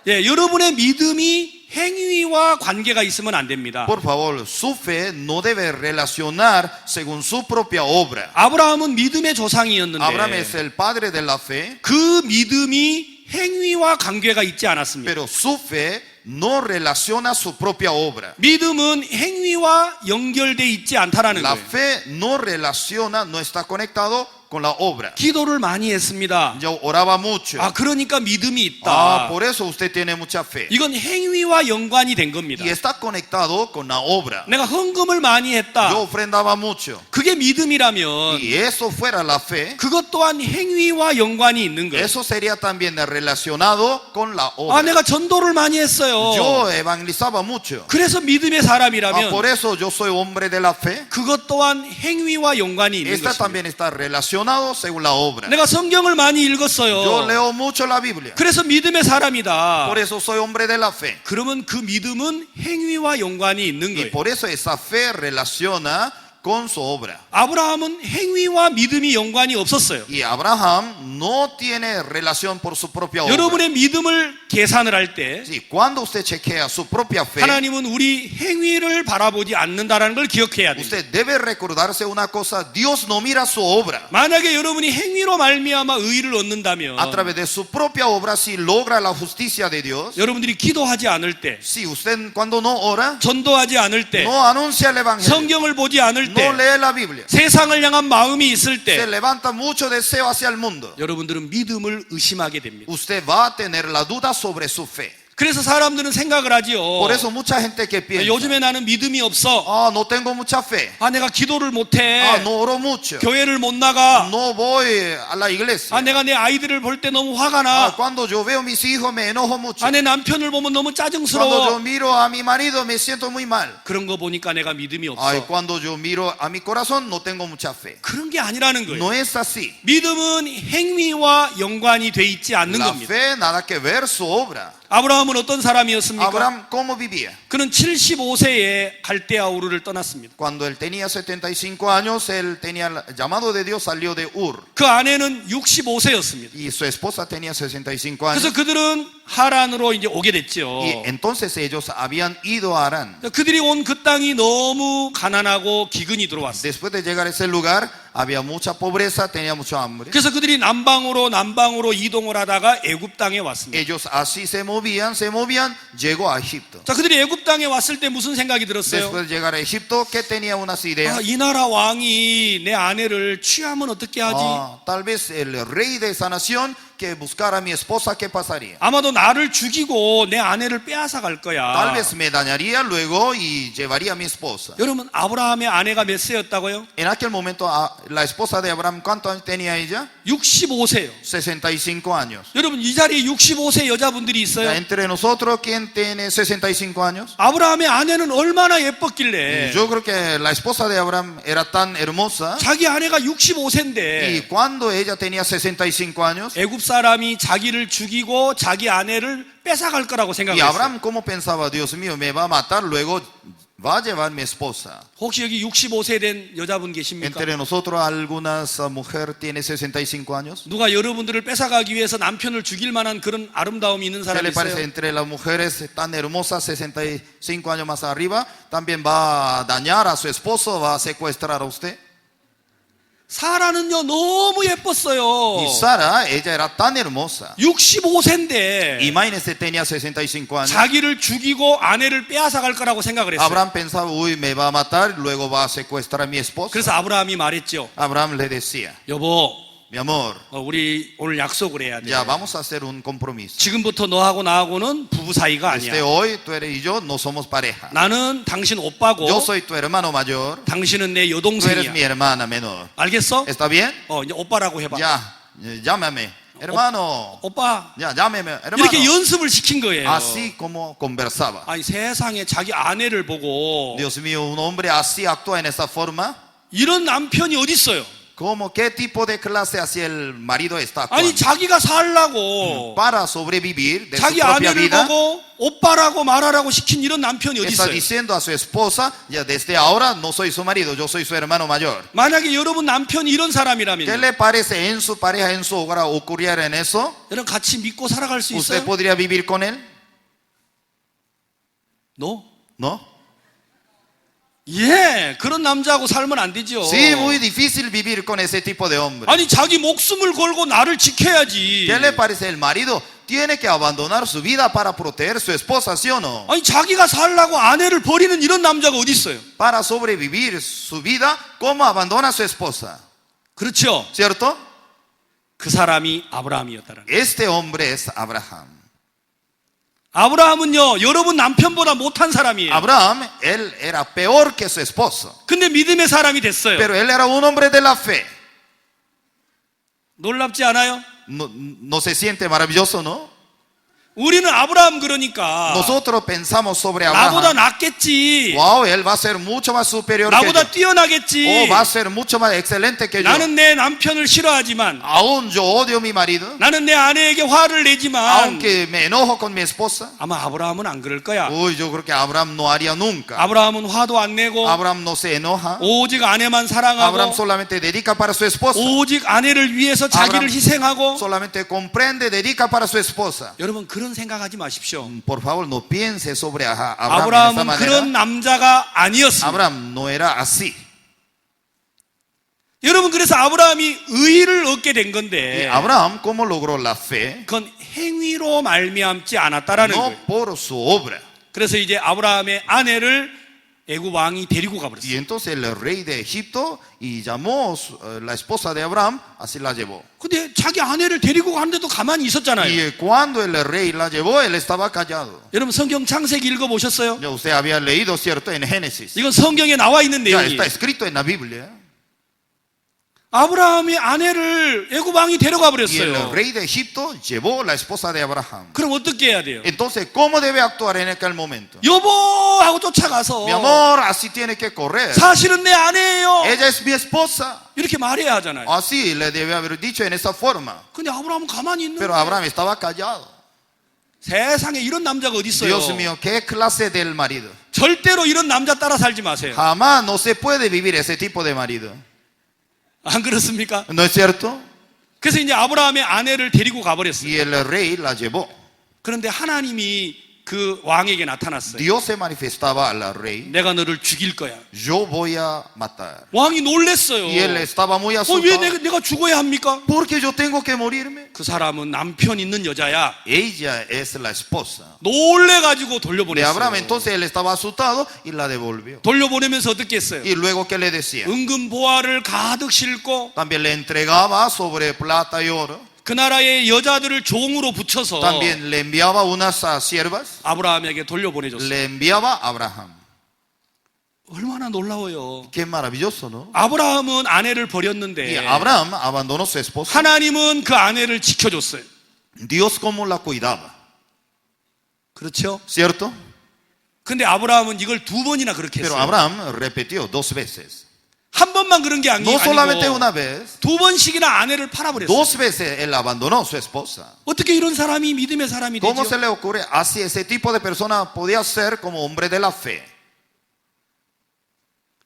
예, 여러분의 믿음이 행위와 관계가 있으면 안 됩니다. Por favor, su fe no debe relacionar según su propia obra. 아브라함은 믿음의 Abraham es 조상이었는데 el padre de la fe, 그 믿음이 행위와 관계가 있지 않았습니다. pero su fe no relaciona su propia obra. 믿음은 행위와 연결돼 있지 않다라는 La 거예요. fe no relaciona, no está conectado con la obra. 기도를 많이 했습니다. Yo oraba mucho. 아, 그러니까 믿음이 Ah, 있다. por eso usted tiene mucha fe. 이건 행위와 연관이 된 겁니다. Y está conectado con la obra. 내가 헌금을 많이 했다. Yo ofrendaba mucho. 그게 믿음이라면 Y eso fuera la fe, 그것 또한 행위와 연관이 있는 거예요. eso sería también relacionado con la 아, obra. 내가 전도를 많이 했어요. Yo evangelizaba mucho. 그래서 믿음의 사람이라면 Por eso yo soy hombre de la fe. 그것 또한 행위와 연관이 있는 Esta 것입니다. también está relacionado según la obra. 내가 성경을 많이 Yo 읽었어요. leo mucho la Biblia. 그래서 믿음의 사람이다. Por eso soy hombre de la fe. 그러면 그 믿음은 행위와 연관이 있는 Y 거예요. por eso esa fe relaciona con su obra. 아브라함은 행위와 믿음이 연관이 없었어요. Y Abraham no tiene relación por su propia obra. 여러분의 믿음을 계산을 할 때 Sí, cuando usted chequea su propia fe, 하나님은 우리 행위를 바라보지 않는다라는 걸 기억해야 돼요. usted debe recordarse una cosa, Dios no mira su obra. 만약에 여러분이 행위로 말미암아 의를 얻는다면 A través de su propia obra, si logra la justicia de Dios, 여러분들이 기도하지 않을 때, si usted cuando no ora, 전도하지 않을 때, no anuncia el evangelio, 성경을 보지 않을 때, no lee la Biblia, 세상을 향한 마음이 있을 se 때 levanta mucho deseo hacia el mundo, 여러분들은 믿음을 의심하게 됩니다. usted va a tener la duda sobre su fe. 그래서 사람들은 생각을 하지요. Por eso mucha gente que piensa, 요즘에 나는 믿음이 없어. ah, no tengo mucha fe, 아, 내가 기도를 못해. ah, no oro mucho, 교회를 못 나가. no voy a la iglesia, 아, 내가 내 아이들을 볼 때 너무 화가 ah, 나. cuando yo veo a mis hijos me enojo mucho, 아, 내 남편을 보면 너무 cuando yo 짜증스러워. miro a mi marido me siento muy mal, 그런 거 보니까 내가 믿음이 ay, 없어. cuando yo miro a mi corazón no tengo mucha fe. 그런 게 아니라는 거예요. No es así. 믿음은 행위와 연관이 돼 있지 않는 La 겁니다. fe nada que ver su obra. 아브라함은 어떤 사람이었습니까? Abraham, ¿cómo vivía? 그는 75세에 갈대아 우르를 떠났습니다. Cuando él tenía 75 años, él tenía el llamado de Dios, salió de Ur. 그 아내는 65세였습니다. Y su esposa tenía 65 años. 그래서 그들은 하란으로 이제 오게 됐죠. Y entonces ellos habían ido a Harán. 그들이 온 그 땅이 너무 가난하고 기근이 들어왔어요. Después de llegar a ese lugar, había mucha pobreza, tenía mucha hambre. 그래서 그들이 남방으로 이동을 하다가 애굽 땅에 왔습니다. Ellos así se movían, llegó a Egipto. 자, 그들이 애굽 땅에 왔을 때 무슨 생각이 들었어요? Después de llegar a Egipto, ¿qué tenía unas ideas? 이 나라 왕이 내 아내를 취하면 어떻게 하지? Tal vez el rey de esa nación que buscara a mi esposa, ¿qué pasaría? 아마도 나를 죽이고 내 아내를 빼앗아 갈 거야. Tal vez me dañaría luego y llevaría a mi esposa. 여러분, 아브라함의 아내가 몇 세였다고요? En aquel momento, la esposa de Abraham, ¿cuántos años tenía ella? 65세요. 65 años. 여러분, 이 자리에 65세 여자분들이 있어요. Entre nosotros, ¿quién tiene 65 años? 아브라함의 아내는 얼마나 예뻤길래 Yo creo que la esposa de Abraham era tan hermosa. 자기 아내가 Y 65세인데 cuando ella tenía 65 años, 애굽 사람이 자기를 죽이고 자기 아내를 뺏어갈 거라고 y 생각했어요. Abraham, ¿cómo pensaba? Dios mío, me va a matar, luego va a llevar mi esposa. 혹시 여기 65세 된 여자분 계십니까? Entre nosotros, algunas mujer tiene 65 años. 누가 여러분들을 뺏어가기 위해서 남편을 죽일 만한 그런 아름다움이 있는 ¿Qué 사람이 le parece? 있어요? Entre las mujeres tan hermosas, 65 años más arriba, también va a dañar a su esposo, va a secuestrar a usted. 사라는요 너무 예뻤어요. Y Sara, ella era tan hermosa. 65세인데 Imagínese, tenía 65 años. 자기를 죽이고 아내를 빼앗아 갈 거라고 생각을 했어요. Abraham pensaba, uy, me va a matar, luego va a secuestrar a mi esposa. 그래서 아브라함이 말했죠. Abraham le decía, 여보, mi amor, 우리 오늘 약속을 해야 돼. ya vamos a hacer un compromiso. 지금부터 너하고 나하고는 부부 사이가 Desde 아니야. hoy, tú eres y yo no somos pareja. 나는 당신 오빠고 Yo soy tu hermano mayor, 당신은 내 tú eres mi 여동생이야. hermana menor. 알겠어? ¿Está bien? 이제 오빠라고 해봐. Ya, llámame, hermano. 오빠. Ya, llámeme, hermano. 이렇게 연습을 시킨 거예요. Así como conversaba. 아니 세상에 자기 아내를 보고 Dios mío, un hombre así actúa en esa forma. 이런 남편이 어디 있어요? ¿Cómo? ¿Qué tipo de clase hacia el marido está 아니 actuando? 자기가 살라고 Para sobrevivir de su 자기 propia 아내를 vida, 보고 오빠라고 말하라고 시킨 이런 남편이 어디 está 있어요? diciendo a su esposa, ya desde ahora no soy su marido, yo soy su hermano mayor. 만약에 여러분 남편이 이런 ¿Qué 사람이라면 le parece en su pareja, en su hogar ocurriera en eso? 여러분 같이 믿고 살아갈 수 ¿Usted 있어요? podría vivir con él? No? ¿No? 예, 그런 남자하고 살면 안 되죠. Sí, muy difícil vivir con ese tipo de hombre. 아니 자기 목숨을 걸고 나를 지켜야지. ¿Qué le parece? El marido tiene que abandonar su vida para proteger a su esposa, ¿sí o no? 아니 자기가 살라고 아내를 버리는 이런 남자가 어디 있어요? Para sobrevivir su vida, ¿cómo abandona a su esposa? 그렇죠. ¿Cierto? 그 사람이 아브라함이었다라는. Este hombre es Abraham. 아브라함은요 여러분 남편보다 못한 사람이에요. Abraham, él era peor que su esposo, 근데 믿음의 사람이 됐어요. pero él era un hombre de la fe. 놀랍지 않아요? No se siente maravilloso, ¿no? 우리는 아브라함 그러니까 Nosotros pensamos sobre 나보다 Abraham. 낫겠지. Wow, él va a ser mucho más superior que 나보다 yo. 뛰어나겠지. O va a ser mucho más excelente que yo. 나는 내 남편을 싫어하지만 Aún yo odio a mi marido, 나는 내 아내에게 화를 내지만 aunque me enojo con mi esposa. 아마 아브라함은 안 그럴 거야. Uy, yo creo que Abraham no haría nunca. 아브라함은 화도 안 내고 Abraham no se enoja. 오직 아내만 Abraham 사랑하고 solamente dedica para su esposa. 오직 아내를 위해서 자기를 아브라함 희생하고 Solamente comprende, dedica para su esposa. 여러분 그런 생각하지 마십시오. Por favor, no piense sobre Abraham de esta 아브라함은 manera. 그런 남자가 아니었습니다. Abraham no era así. 여러분 그래서 아브라함이 의를 얻게 된 Y 건데 Abraham, ¿cómo logró la fe? 그건 행위로 말미암지 않았다라는 No 거예요. por su obra. 그래서 이제 아브라함의 아내를 애굽 왕이 데리고 가버렸어요. Y entonces el rey de Egipto y llamó la esposa de Abraham, así la llevó. 근데 자기 아내를 데리고 가는데도 가만히 있었잖아요. Y cuando el rey la llevó, él estaba callado. 여러분 성경 창세기 읽어보셨어요? Ya usted había leído, ¿cierto? En Génesis. 이건 성경에 나와 있는 Ya 내용이에요. está escrito en la Biblia. 아브라함이 아내를 애굽 왕이 데려가 Y el 버렸어요. rey de Egipto llevó la esposa de Abraham. 그럼 어떻게 해야 돼요? Entonces, ¿cómo debe actuar en aquel momento? 여보 하고 쫓아가서 Mi amor, así tiene que correr. 사실은 내 아내예요. Ella es mi esposa. 이렇게 말해야 하잖아요. Así le debe haber dicho en esa forma. 근데 아브라함은 가만히 있는 Pero 거예요. Abraham estaba callado. 세상에 이런 남자가 어디 있어요? Dios mío, ¿qué clase del marido? 절대로 이런 남자 따라 살지 마세요. Jamás no se puede vivir ese tipo de marido. 안 그렇습니까? ¿No es cierto? 그래서 이제 아브라함의 아내를 데리고 가버렸어요. Y el rey la llevó. 그런데 하나님이 그 왕에게 나타났어요. Dios se manifestaba al rey. 내가 너를 죽일 거야. Yo voy a matar. 왕이 놀랬어요. Y él estaba muy 왜 asustado. 내가 죽어야 합니까? Porque yo tengo que morirme. 그 사람은 남편 있는 여자야. Ella es la esposa 놀래가지고 de 돌려보냈어요. Abraham. Entonces él estaba asustado y la devolvió. 돌려보내면서 어떻게 했어요? Y luego, ¿qué le decía? 은금 보화를 가득 싣고 También le entregaba sobre plata y oro. 그 나라의 여자들을 종으로 붙여서 También le enviaba unas siervas. 아브라함에게 돌려보내줬어요. Le enviaba a Abraham. 얼마나 놀라워요. Qué maravilloso, ¿no? 아브라함은 아내를 Y 버렸는데 Abraham abandonó su esposa. 하나님은 그 아내를 지켜줬어요. Dios cómo la cuidaba, 그렇죠? ¿cierto? 근데 아브라함은 이걸 두 번이나 그렇게 Pero 했어요. Abraham repitió 2 veces. 한 번만 그런 게 No solamente 아니고 una vez, 두 번씩이나 아내를 팔아버렸어요. 2 veces él abandonó a su esposa. 어떻게 이런 사람이 믿음의 사람이 ¿Cómo 되죠? se le ocurre? Así ese tipo de persona podía ser como hombre de la fe.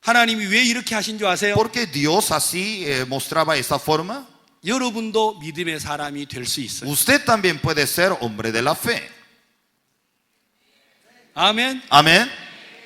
하나님이 왜 이렇게 하신 줄 아세요? Porque Dios así mostraba esa forma. 여러분도 믿음의 사람이 될 수 있어요. Usted también puede ser hombre de la fe. 아멘. Amén.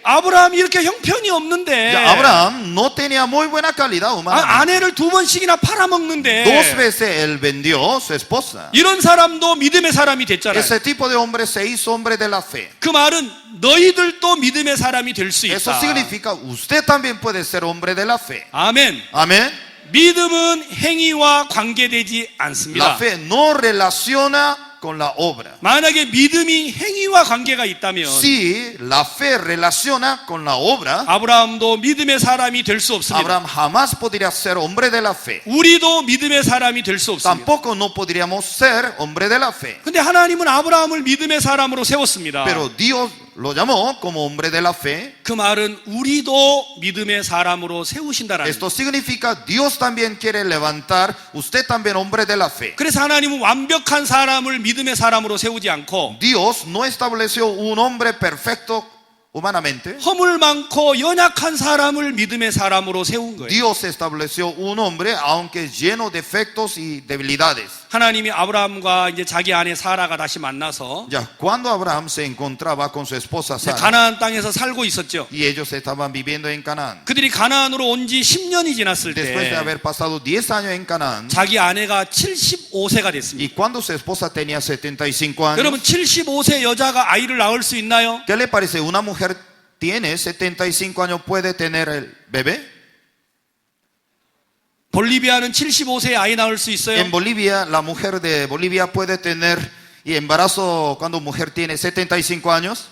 아브라함이 이렇게 형편이 없는데 Ya Abraham no tenía muy buena calidad humana. 아내를 두 번씩이나 팔아먹는데 2 veces él vendió su esposa. 이런 사람도 믿음의 사람이 됐잖아요. Ese tipo de hombre se hizo hombre de la fe. 그 말은 너희들도 믿음의 사람이 될 수 Eso 있다. significa usted también puede ser hombre de la fe. 아멘. Amén. 믿음은 행위와 관계되지 La 않습니다. fe no relaciona con la obra. 만약에 믿음이 행위와 관계가 있다면 Si la fe relaciona con la obra, 아브라함도 믿음의 사람이 될 수 없습니다. Abraham jamás podría ser hombre de la fe. 우리도 믿음의 사람이 될 수 없습니다. Tampoco no podríamos ser hombre de la fe. 근데 하나님은 아브라함을 믿음의 사람으로 세웠습니다. Pero Dios lo llamó como hombre de la fe. 그 말은 우리도 믿음의 사람으로 세우신다라는 Esto significa Dios también quiere levantar usted también hombre de la fe. 그래서 하나님은 완벽한 사람을 믿음의 사람으로 세우지 않고 Dios no estableció un hombre perfecto humanamente. 허물 많고 연약한 사람을 믿음의 사람으로 세운 거예요. Dios estableció un hombre aunque lleno de defectos y debilidades. 하나님이 아브라함과 이제 자기 아내 사라가 다시 만나서 Ya cuando Abraham se encontraba con su esposa 이제 Sara 가나안 땅에서 살고 있었죠. y ellos estaban viviendo en Canaán. 그들이 가나안으로 온 지 10년이 지났을 Después de 때 haber pasado 10 años en Canaán 자기 아내가 75세가 됐습니다. y cuando su esposa tenía 75 años, 여러분 75세 여자가 아이를 낳을 수 있나요? ¿qué le parece? Una mujer tiene 75 años, puede tener el bebé. 볼리비아는 75세에 아이 낳을 수 있어요? En Bolivia, la mujer de Bolivia puede tener y embarazo cuando mujer tiene 75 años.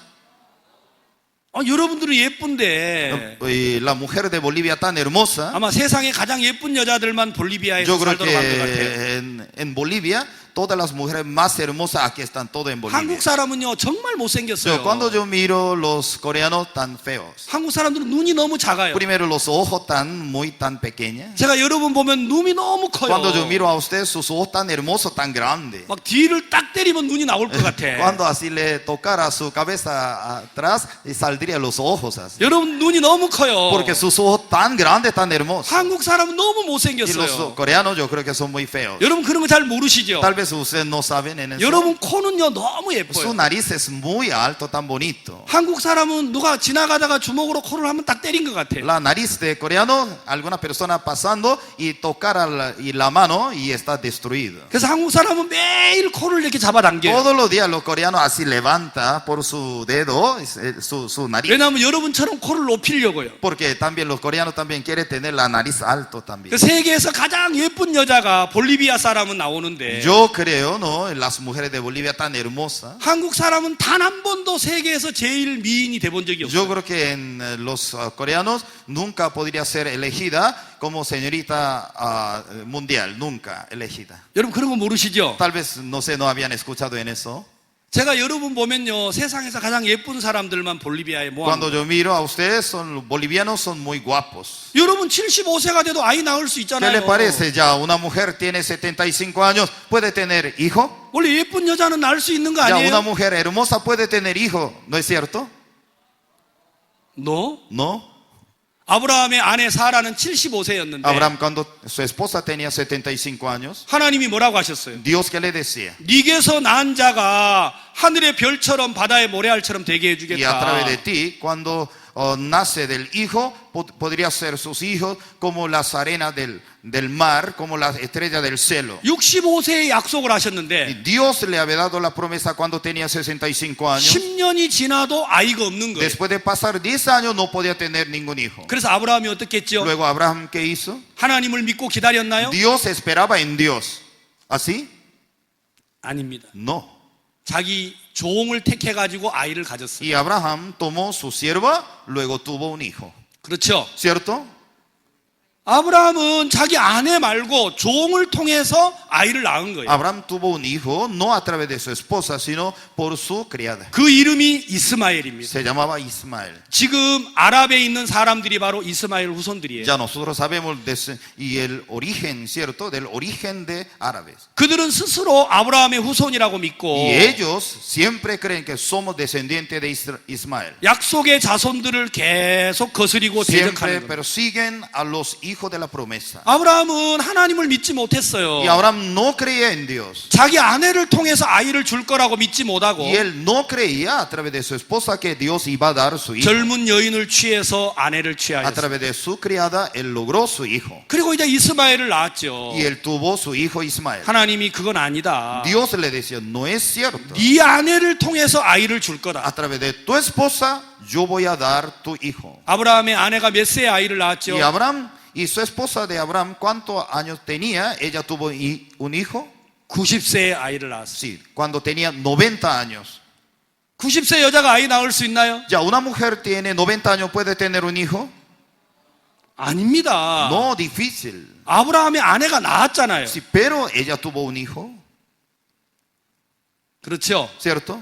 여러분들은 예쁜데 Y la mujer de Bolivia tan hermosa. 아마 세상에 가장 예쁜 여자들만 볼리비아에서 Yo creo 살도록 한 것 같아요. que en Bolivia todas las mujeres más hermosas aquí están todas en Bolivia. 한국 사람은요 정말 못생겼어요. Cuando yo miro los coreanos tan feos, 한국 사람들은 눈이 너무 작아요. primero los ojos tan pequeños. 제가 여러분 보면 눈이 너무 커요. Cuando yo miro a ustedes sus ojos tan hermosos, tan grandes. 막 뒤를 딱 때리면 눈이 나올 것 같아. Cuando así le tocara su cabeza atrás y saldría los ojos así. 여러분 눈이 너무 커요. Porque sus ojos tan grandes, tan hermosos. 한국 사람은 너무 Y los 못생겼어요. coreanos yo creo que son muy feos. 여러분 그런 거 잘 모르시죠? Tal vez ustedes no saben en eso. 여러분 코는요 너무 Su 예뻐요. nariz es muy alto, tan bonito. 한국 사람은 누가 지나가다가 주먹으로 코를 한번 딱 때린 것 같아. La nariz de coreano, alguna persona pasando y tocara la mano y está destruido. 그래서 한국 사람은 매일 코를 이렇게 잡아당겨요. Todos los días los coreanos así levanta por su dedo su nariz. 왜냐하면 여러분처럼 코를 높이려고요. Porque también los coreanos también quieren tener la nariz alto también. 그 세계에서 가장 예쁜 여자가 볼리비아 사람은 나오는데 Yo creo, ¿no? Las mujeres de Bolivia tan hermosas. 한국 사람은 단 한 번도 세계에서 제일 미인이 돼본 적이 Yo 없어요. creo que en los coreanos nunca podría ser elegida como señorita mundial, nunca elegida. 여러분 그런 거 모르시죠? Tal vez, no sé, no habían escuchado en eso. 제가 여러분 보면요 세상에서 가장 예쁜 사람들만 볼리비아에 Cuando 모아놓은 yo miro a ustedes, son los bolivianos son muy guapos. 여러분 75세가 돼도 아이 낳을 수 ¿Qué le 있잖아요. parece? Ya una mujer tiene 75 años, ¿puede tener hijo? 원래 예쁜 여자는 낳을 수 있는 거 Ya una 아니에요? mujer hermosa puede tener hijo, ¿no es cierto? No? No. 아브라함의 아내 사라는 75세였는데 Abraham, cuando su esposa tenía 75 años, 하나님이 뭐라고 하셨어요? Dios que le decía, 네게서 난 자가 하늘의 별처럼 바다의 모래알처럼 되게 y a través 해주겠다. de ti, cuando nace del hijo, podría ser sus hijos como las arenas del mar, como las estrellas del cielo. 65세에 약속을 Y 하셨는데 Dios le había dado la promesa cuando tenía 65 años. 10년이 지나도 아이가 없는 거예요. Después de pasar 10 años no podía tener ningún hijo. 그래서 아브라함이 어떻게 했죠? Luego Abraham, ¿qué hizo? 하나님을 믿고 기다렸나요? Dios esperaba en Dios. ¿Así? 아닙니다. No. 자기 종을 택해가지고 아이를 가졌어요. Y Abraham tomó su sierva, luego tuvo un hijo. 그렇죠? ¿Cierto? 아브라함은 자기 아내 말고 종을 통해서 아이를 낳은 거예요. Abraham tuvo un hijo no a través de su esposa, sino por su criada. 그 이름이 이스마엘입니다. Se llamaba Ismael. 지금 아랍에 있는 사람들이 바로 이스마엘 후손들이에요. Ya nosotros sabemos y el origen, ¿cierto? Del origen de árabes. 그들은 스스로 아브라함의 후손이라고 믿고 Y ellos siempre creen que somos descendientes de Ismael. 약속의 자손들을 계속 거스리고 Siempre 대적하는 거예요. persiguen a los hijos de la promesa. 아브라함은 하나님을 믿지 못했어요. Y Abraham no creía en Dios. 자기 아내를 통해서 아이를 줄 거라고 믿지 못하고 Y él no creía a través de su esposa que Dios iba a dar su hijo. 젊은 여인을 취해서 아내를 A 취하였어요. través de su criada, él logró su hijo. 그리고 이제 이스마엘을 낳았죠. Y él tuvo su hijo Ismael. 하나님이 그건 아니다. Dios le decía, no es cierto. 네 아내를 통해서 아이를 줄 거다. A través de tu esposa, yo voy a dar tu hijo. 아브라함의 아내가 몇 세에 아이를 낳았죠? Y Abraham y su esposa de Abraham, ¿cuántos años tenía? Ella tuvo un hijo. 90세에 아이를 낳았어요. Sí, cuando tenía 90 años. 90세 여자가 아이 낳을 수 있나요? Ya, una mujer tiene 90 años, ¿puede tener un hijo? 아닙니다. No, difícil. 아브라함의 아내가 낳았잖아요. Sí, pero ella tuvo un hijo, 그렇죠? ¿cierto?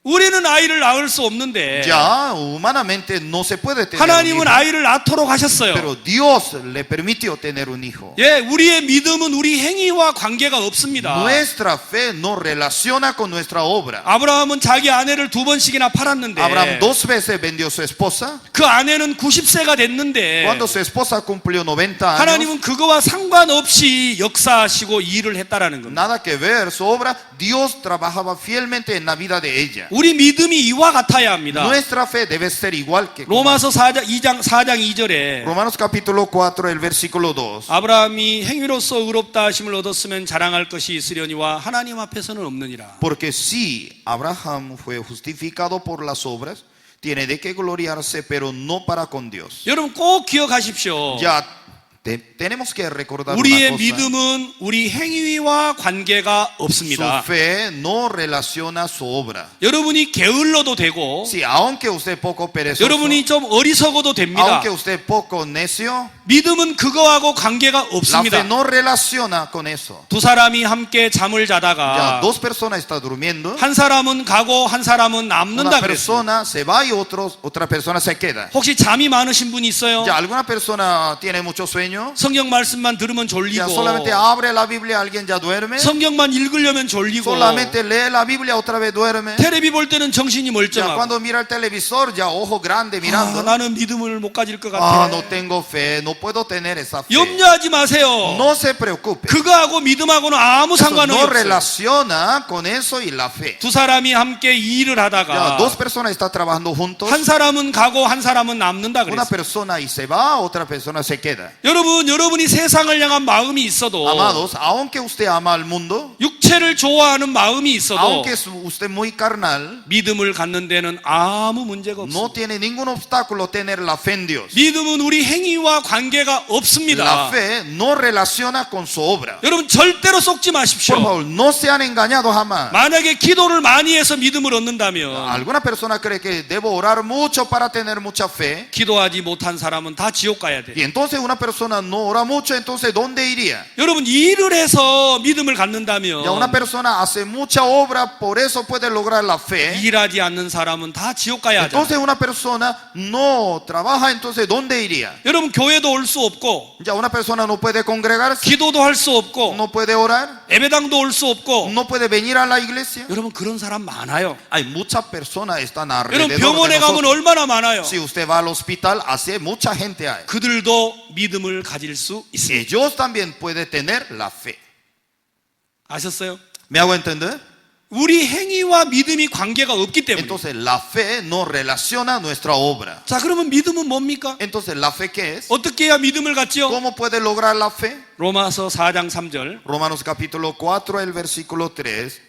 우리는 아이를 낳을 수 없는데 Ya, humanamente no se puede tener un 하나님은 hijo, 아이를 낳도록 하셨어요. pero Dios le permitió tener un hijo. 예, 우리의 믿음은 우리 행위와 관계가 없습니다. Nuestra fe no relaciona con nuestra obra. 아브라함은 자기 아내를 2번씩이나 팔았는데 Abraham 2 veces vendió su esposa. 그 아내는 90세가 됐는데 Cuando su esposa cumplió 90 años, 하나님은 그거와 상관없이 역사하시고 일을 했다라는 겁니다. nada que ver su obra, Dios trabajaba fielmente en la vida de ella. 우리 믿음이 이와 같아야 합니다. Nuestra fe debe ser igual que 로마서 4장 2절에 Romanos capítulo 4, el versículo 2. 아브라함이 행위로서 의롭다 하심을 얻었으면 자랑할 것이 있으려니와 하나님 앞에서는 없느니라. Porque si Abraham fue justificado por las obras, tiene de qué gloriarse, pero no para con Dios. 여러분 꼭 기억하십시오. Ya tenemos que recordar 우리의 una cosa. 믿음은 우리 행위와 관계가 Su 없습니다. fe no relaciona su obra. 여러분이 게을러도 되고 Sí, aunque usted poco perezoso, 여러분이 좀 어리석어도 됩니다. aunque usted poco necio, 믿음은 그거하고 관계가 la fe 없습니다. no relaciona con eso. 두 사람이 함께 잠을 Ya, 자다가 dos personas están durmiendo, 한 사람은 가고 한 사람은 una 남는다 그랬어요. persona se va y otra persona se queda. 혹시 잠이 많으신 분 있어요? Ya, alguna persona tiene mucho sueño, 성경 말씀만 들으면 ya 졸리고 solamente abre la Biblia, alguien ya duerme, 성경만 읽으려면 졸리고 solamente lee la Biblia, otra vez duerme. 텔레비 볼 때는 정신이 Ya 멀쩡하고 cuando mira el televisor, ya ojo grande mirando. 나는 믿음을 못 가질 것 Ah, 같아. no tengo fe, no puedo tener esa fe. 염려하지 마세요. No se preocupe. 그거하고 믿음하고는 아무 Eso 상관이 no 없어요. relaciona con eso y la fe. 두 사람이 함께 일을 Ya, 하다가 dos personas están trabajando juntos. 한 사람은 가고 한 사람은 남는다 Una 그랬어요. persona y se va, otra persona se queda. 여러분이 세상을 향한 마음이 있어도 Amados, aunque usted ama al mundo, 육체를 좋아하는 마음이 있어도 aunque es usted muy carnal, 믿음을 갖는 데는 아무 문제가 no 없어요. tiene ningún obstáculo tener la fe en Dios. 믿음은 우리 행위와 관계가 La 없습니다. fe no relaciona con su obra. 여러분 절대로 속지 Por 마십시오. favor, no sean engañados jamás. 만약에 기도를 많이 해서 믿음을 얻는다면 Alguna persona cree que debo orar mucho para tener mucha fe. 기도하지 못한 사람은 다 지옥 가야 돼. Y entonces una persona no ora mucho, entonces ¿dónde iría? 여러분 일을 해서 믿음을 Ya 갖는다면 una persona hace mucha obra, por eso puede lograr la fe. 일하지 않는 사람은 다 지옥 가야 하잖아요. Entonces una persona no trabaja, entonces ¿dónde iría? 여러분 교회도 올 수 없고 Ya una persona no puede congregarse, 기도도 할 수 없고 no puede orar. 예배당도 올 수 없고. no puede venir a la iglesia. 여러분 그런 사람 많아요. Hay muchas personas están 여러분 alrededor de 병원에 가면 nosotros. 얼마나 많아요. Si usted va al hospital, hace mucha gente hay. 그들도 믿음을 가질 수 있습니다. Ellos también pueden tener la fe. 아셨어요? ¿Me hago entender? 우리 행위와 믿음이 관계가 없기 때문에. Entonces la fe no relaciona nuestra obra. 자, 그러면 믿음은 뭡니까? Entonces la fe, ¿qué es? 어떻게 해야 믿음을 갖지요? ¿Cómo puede lograr la fe? 로마서 4장 3절. Romanos capítulo 4, el versículo 3.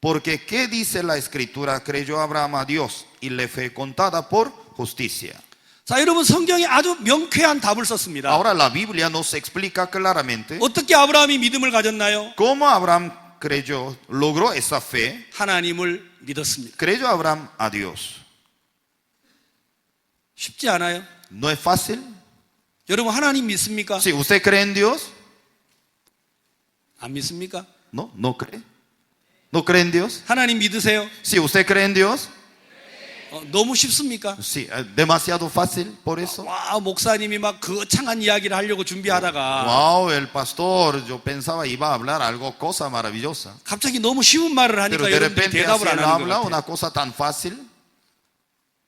Porque ¿qué dice la escritura? Creyó Abraham a Dios y le fue contada por justicia. 자, 여러분 성경에 아주 명쾌한 답을 썼습니다. Ahora la Biblia nos explica claramente 어떻게 아브라함이 믿음을 가졌나요? cómo Abraham creyó, logró esa fe. 하나님을 믿었습니다. Creyó Abraham a Dios. 쉽지 않아요? ¿No es fácil? 여러분 하나님 믿습니까? Si usted cree en Dios, 안 믿습니까? no, no cree. ¿No cree en Dios? 하나님 믿으세요? Si usted cree en Dios, 너무 쉽습니까? sí, demasiado fácil por eso. 와, 목사님이 막 거창한 이야기를 하려고 준비하다가 Wow, el pastor, yo pensaba iba a hablar algo, cosa maravillosa. 갑자기 너무 쉬운 말을 Pero 하니까 de 여러분들이 repente 대답을 así 안 él 하는 habla 것 una 같아요. cosa tan fácil.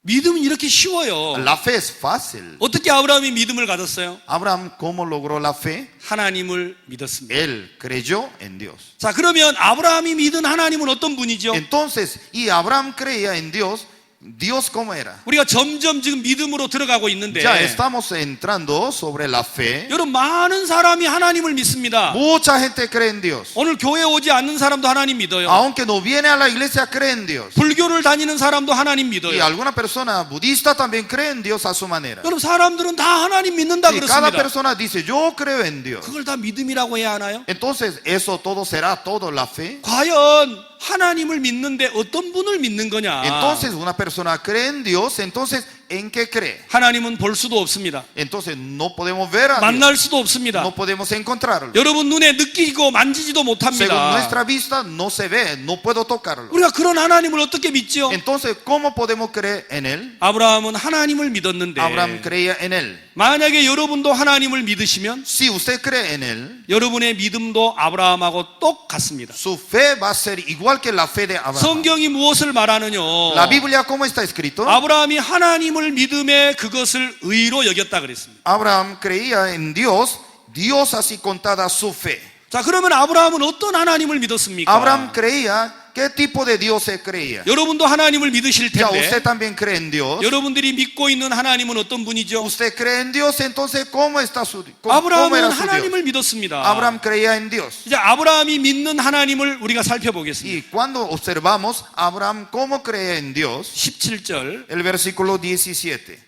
믿음은 이렇게 쉬워요. La fe es fácil. 어떻게 아브라함이 믿음을 가졌어요? Abraham, ¿cómo logró la fe? 하나님을 믿었습니다. Él creyó en Dios. 자, 그러면 아브라함이 믿은 하나님은 어떤 분이죠? Entonces, y Abraham creía en Dios. ¿Dios cómo era? 우리가 점점 지금 믿음으로 들어가고 있는데 Ya estamos entrando sobre la fe. 여러분 많은 사람이 하나님을 믿습니다. Mucha gente cree en Dios. 오늘 교회 오지 않는 사람도 하나님 믿어요. Aunque no viene a la iglesia, cree en Dios. 불교를 다니는 사람도 하나님 Y 믿어요. alguna persona budista también cree en Dios a su manera. 여러분 사람들은 다 하나님 믿는다 Y cada 그렇습니다. persona dice, yo creo en Dios. 그걸 다 믿음이라고 해야 하나요? Entonces, ¿eso todo será todo la fe? 과연 하나님을 믿는데 어떤 분을 믿는 거냐? Entonces, una persona cree en Dios, entonces, ¿en qué cree? 하나님은 볼 수도 없습니다. Entonces, no podemos ver a Dios. 만날 수도 없습니다. No podemos encontrarlo. 여러분 눈에 느끼고 만지지도 Según 못합니다. nuestra vista, no se ve, no puedo tocarlo. 우리가 그런 하나님을 어떻게 믿죠? Entonces, ¿cómo podemos creer en Él? 아브라함은 하나님을 믿었는데 Abraham creía en Él. 만약에 여러분도 하나님을 믿으시면 Si usted cree en Él, 여러분의 믿음도 아브라함하고 똑같습니다. su fe va a ser igual que la fe de Abraham. 성경이 무엇을 말하느냐? La Biblia, ¿cómo está escrito? 아브라함이 하나님을 믿음에 그것을 의로 여겼다 그랬습니다. Abraham creía en Dios, Dios así contada su fe. 자, 그러면 아브라함은 어떤 하나님을 믿었습니까? Abraham creía, ¿qué tipo de Dios se creía? 여러분도 하나님을 믿으실 Ya 텐데 usted también cree en Dios. 여러분들이 믿고 있는 하나님은 어떤 분이죠? Usted cree en Dios, entonces ¿cómo está su cómo 아브라함은 era su Dios? 하나님을 믿었습니다. Abraham creía en Dios. 이제 아브라함이 믿는 하나님을 우리가 살펴보겠습니다. Y cuando observamos Abraham cómo cree en Dios, 17절 el versículo 17,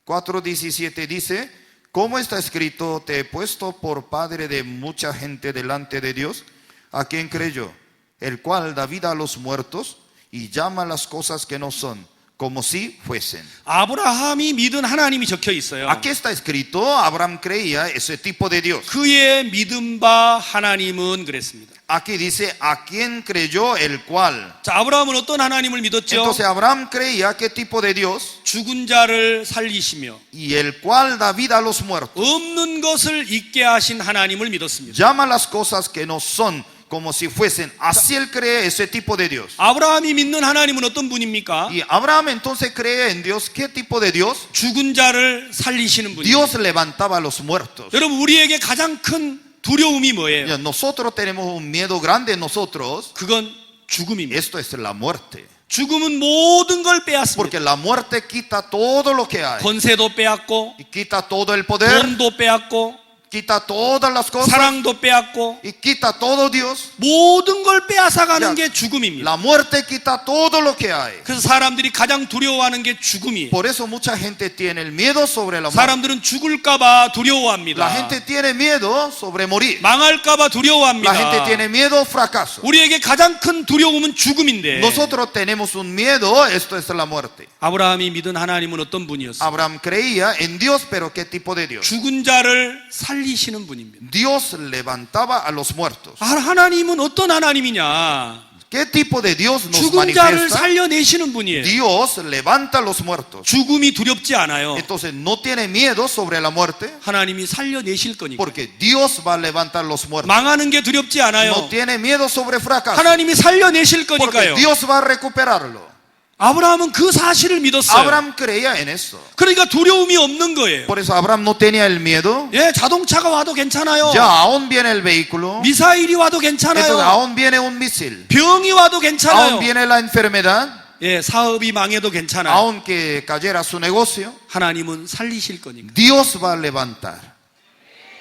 4:17 dice, ¿cómo está escrito? Te he puesto por padre de mucha gente delante de Dios, a quien creyó, el cual da vida a los muertos y llama las cosas que no son, como si fuesen. 아브라함이 믿은 하나님이 적혀 있어요. Aquí está escrito, Abraham creía ese tipo de Dios. 그의 믿음 바 하나님은 그랬습니다. Aquí dice, a quien creyó el cual. 자, 아브라함은 어떤 하나님을 믿었죠? Entonces Abraham creía qué tipo de Dios, 죽은 자를 살리시며 y el cual da vida a los muertos. 없는 것을 있게 하신 하나님을 믿었습니다. Llama las cosas que no son como si fuesen. Así él cree ese tipo de Dios. 아브라함이 믿는 하나님은 어떤 분입니까? Y Abraham entonces cree en Dios. ¿Qué tipo de Dios? 죽은 자를 살리시는 분이에요. Dios levantaba a los muertos. 여러분 우리에게 가장 큰 두려움이 뭐예요? Ya, nosotros tenemos un miedo grande en nosotros. 그건 죽음입니다. Esto es la muerte. 죽음은 모든 걸 빼앗습니다. Porque la muerte quita todo lo que hay. 권세도 빼앗고 Y quita todo el poder. 돈도 빼앗고 Quita todas las cosas. 사랑도 빼앗고 Y quita todo Dios. 모든 걸 빼앗아가는 Ya, 게 죽음입니다. La muerte quita todo lo que hay. 그래서 사람들이 가장 두려워하는 게 죽음이에요. Por eso mucha gente tiene el miedo sobre la muerte. 사람들은 죽을까봐 La 두려워합니다. gente tiene miedo sobre morir. 망할까봐 La gente 두려워합니다. tiene miedo al fracaso. 우리에게 가장 큰 두려움은 죽음인데 Nosotros tenemos un miedo, esto es la muerte. 아브라함이 믿은 하나님은 어떤 분이었어요? Abraham creía en Dios, pero ¿qué tipo de Dios? 죽은 자를 살리시는 분입니다. Dios levantaba a los muertos. 하나님은 어떤 하나님이냐? ¿Qué tipo de Dios nos 죽은 자를 manifiesta? 살려내시는 분이에요. Dios levanta a los muertos. 죽음이 두렵지 않아요. Entonces no tiene miedo sobre la muerte 하나님이 살려내실 거니까. porque Dios va a levantar los muertos. 망하는 게 두렵지 No 않아요. tiene miedo sobre fracaso 하나님이 살려내실 porque 거니까요. Dios va a recuperarlo. 아브라함은 그 사실을 믿었어요. Abraham creía en eso. 그러니까 두려움이 없는 거예요. Por eso Abraham no tenía el miedo. 예, 자동차가 와도 괜찮아요. Ya aún viene el vehículo. 미사일이 와도 Entonces 괜찮아요. aún viene un misil. 병이 와도 괜찮아요. Aún viene la enfermedad. 예, sa업이 망해도 괜찮아요. Aunque cayera su negocio, 하나님은 살리실 거니까. Dios va a levantar.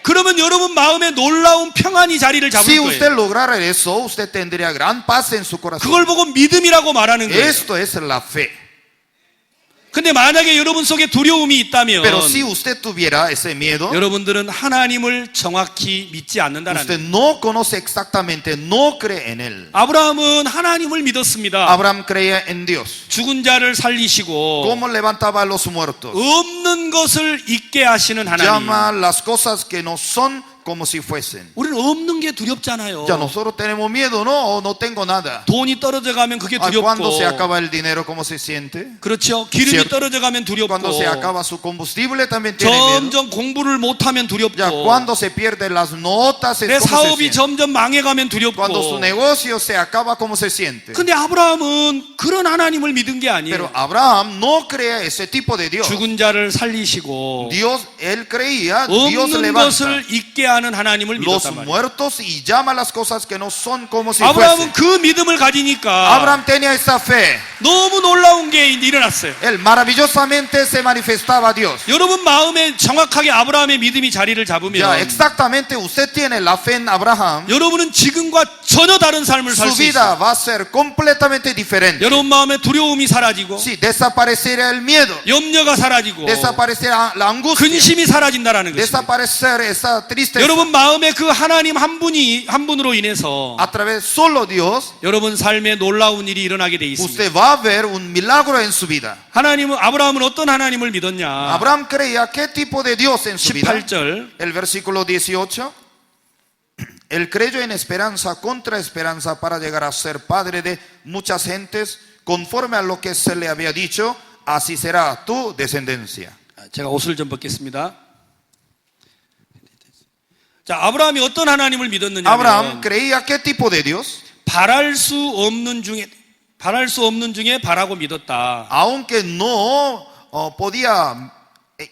그러면 여러분 마음에 놀라운 평안이 자리를 잡을 Si 거예요. usted lograra eso, usted tendría gran paz en su corazón. 그걸 보고 믿음이라고 말하는 거예요. Esto es la fe. 근데 만약에 여러분 속에 두려움이 있다면 Pero si usted tuviera ese miedo, 여러분들은 하나님을 정확히 믿지 않는다는 usted 거예요. no conoce exactamente, no cree en él. 아브라함은 하나님을 믿었습니다. Abraham creía en Dios. 죽은 자를 살리시고 ¿Cómo levantaba a los muertos? 없는 것을 있게 하시는 하나님. Llama las cosas que no son como si fuesen. 우리는 없는 게 두렵잖아요. Ya nosotros tenemos miedo, no, no tengo nada. 돈이 떨어져 가면 그게 Ah, cuando se 두렵고, acaba el dinero, ¿cómo se siente? 그렇죠. 기름이 Cierto. 떨어져 가면 Cuando se 두렵고, acaba su combustible también tiene miedo. 점점 공부를 못하면 Ya 두렵고, cuando se pierden las notas, 내 es como se 사업이 siente. 점점 망해가면 Cuando su 두렵고. negocio se acaba, ¿cómo se siente? 근데 아브라함은 그런 하나님을 믿은 게 Pero 아니에요. Abraham no creía ese tipo de Dios. 죽은 자를 살리시고 Dios, él creía, Dios 없는 levanta 것을 있게 하는 하나님을 los 믿었단 말이에요. muertos y llama las cosas que no son como si 아브라함은 fuesen. 그 믿음을 가지니까 Abraham tenía esa fe. 너무 놀라운 게 일어났어요. Él maravillosamente se manifestaba a Dios. 여러분 마음에 정확하게 아브라함의 믿음이 자리를 Ya 잡으면 exactamente usted tiene la fe en Abraham. 여러분은 지금과 전혀 다른 삶을 살 Su 수 있어요. vida va a ser completamente diferente. 여러분 마음에 두려움이 사라지고 Si desapareciera el miedo, 염려가 사라지고 desapareciera la angustia, 근심이 사라진다라는 것입니다. desaparecer esa tristeza. 여러분 마음에 그 하나님 한 분으로 인해서 A través solo Dios, 여러분 삶에 놀라운 일이 일어나게 돼 있습니다. usted va a ver un milagro en su vida. 아브라함은 어떤 하나님을 믿었냐? Abraham creía qué tipo de Dios en su vida. 18절 El versículo 18. Él creyó en esperanza contra esperanza para llegar a ser padre de muchas gentes, conforme a lo que se le había dicho, así será tu descendencia. 제가 옷을 좀 벗겠습니다. 자, 아브라함이 어떤 하나님을 믿었느냐면 Abraham creía qué tipo de Dios, 바랄 수 없는 중에 바라고 믿었다. aunque no podía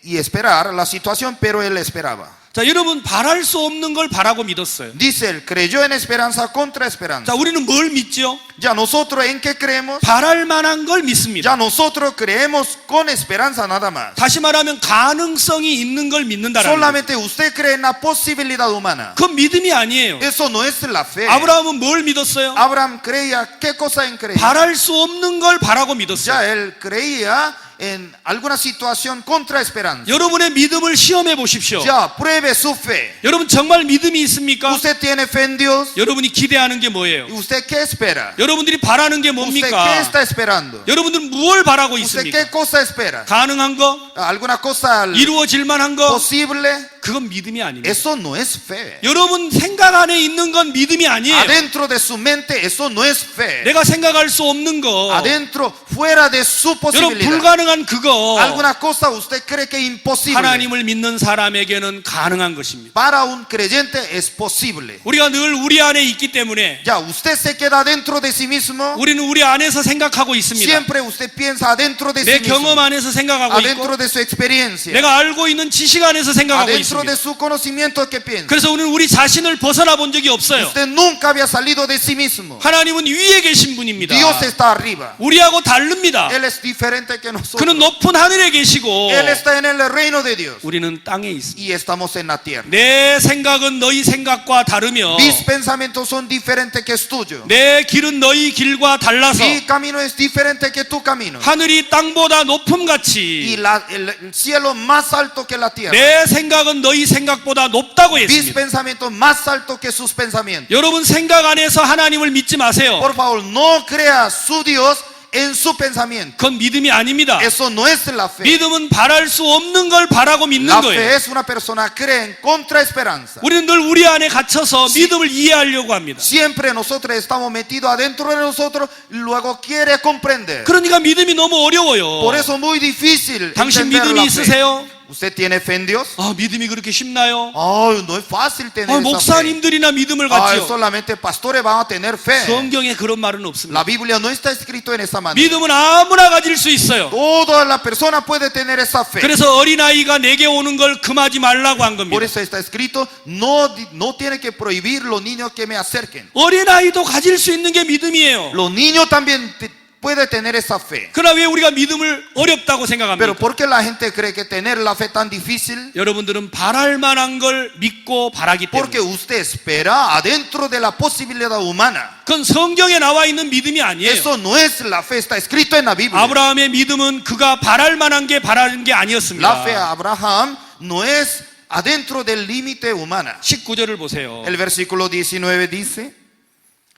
y esperar la situación, pero él esperaba. 자, 여러분 바랄 수 없는 걸 바라고 믿었어요. Dice él, creyó en esperanza contra 자, esperanza. 우리는 뭘 믿죠? Ya nosotros en qué creemos? 바랄 만한 걸 믿습니다. Ya nosotros creemos con esperanza nada más. 다시 말하면 가능성이 있는 걸 믿는다라는 거예요. Solamente usted cree en la posibilidad humana. 그건 믿음이 아니에요. Eso no es la fe. 아브라함은 뭘 믿었어요? Abraham creía, ¿qué cosa en creer? 바랄 수 없는 걸 바라고 믿었어요. Ya él creía en alguna situación contra esperanza. 여러분의 믿음을 시험해 보십시오. Ya pruebe su fe. 여러분 정말 믿음이 있습니까? ¿Usted tiene fe en Dios? 여러분이 기대하는 게 뭐예요? ¿Usted qué espera? 여러분들이 바라는 게 ¿Usted qué 뭡니까? está esperando? 여러분들은 무엇을 바라고 ¿Usted 있습니까? qué cosa espera? 가능한 거? ¿Alguna cosa 이루어질 만한 거? posible? 그건 믿음이 아닙니다. Eso no es fe. 여러분 생각 안에 있는 건 믿음이 아니에요. Adentro de su mente, eso no es fe. 내가 생각할 수 없는 거, Adentro, fuera de su 여러분 posibilidad. 불가능한 그거, Alguna cosa usted cree que es imposible. 하나님을 믿는 사람에게는 가능한 것입니다. Para un creyente es posible. 우리가 늘 우리 안에 있기 때문에 Ya, usted se queda dentro de sí mismo. 우리는 우리 안에서 생각하고 있습니다. Siempre usted piensa adentro de sí 내 mismo. 경험 안에서 생각하고 있고 Adentro de su experiencia. 내가 알고 있는 지식 안에서 생각하고 Adentro de 있습니다. su conocimiento que piensa. 그래서 우리는 우리 자신을 벗어나 본 적이 없어요. Usted nunca había salido de sí mismo. 하나님은 위에 계신 분입니다. Dios está arriba. 우리하고 다릅니다. Él es diferente que nosotros. 그는 높은 하늘에 계시고 Él está en el reino de Dios. 우리는 땅에 있습니다. Y estamos en la tierra. 내 생각은 너희 생각과 다르며 Mis pensamientos son diferentes que es tuyo. 내 길은 너희 길과 달라서 Mi camino es diferente que tu camino. 하늘이 땅보다 높음 Y 같이 el cielo más alto que la tierra. 내 생각은 너희 생각보다 높다고 Mis 했습니다. pensamientos más altos que sus pensamientos. 여러분 생각 안에서 하나님을 믿지 마세요. Por favor, no crea su Dios en su pensamiento. 그건 믿음이 아닙니다. Eso no es la fe. 믿음은 바랄 수 없는 걸 바라고 믿는 La 거예요. fe es una persona que cree en contra esperanza. 우리는 늘 우리 안에 갇혀서 믿음을 이해하려고 합니다. Siempre nosotros estamos metidos adentro de nosotros y luego quiere comprender. 그러니까 믿음이 너무 어려워요. Por eso es muy difícil 당신 entender 믿음이 la fe. 있으세요? ¿Usted tiene fe en Dios? 아, 믿음이 그렇게 쉽나요? Ay, no es fácil tener esa fe. 목사님들이나 믿음을 Ay, 갖지요. solamente pastores van a tener fe. 성경에 그런 말은 없습니다. La Biblia no está escrito en esa manera. 믿음은 아무나 가질 수 있어요. Toda la persona puede tener esa fe. 그래서 어린아이가 내게 오는 걸 금하지 말라고 한 Por 겁니다. eso está escrito, no tiene que prohibir los niños que me acerquen. 어린아이도 가질 수 있는 게 믿음이에요. Los niños también puede tener esa fe. 그러나 왜 우리가 믿음을 어렵다고 Pero 생각합니까? ¿por qué la gente cree que tener la fe tan difícil? 여러분들은 바랄 만한 걸 믿고 바라기 Porque 때문에. usted espera adentro de la posibilidad humana. 그건 성경에 나와 있는 믿음이 아니에요. Eso no es la fe, está escrito en la Biblia. 아브라함의 믿음은 그가 바랄 만한 게 바라는 게 La fe 아니었습니다. a Abraham no es adentro del límite humana. 19절을 보세요. El versículo 19 dice,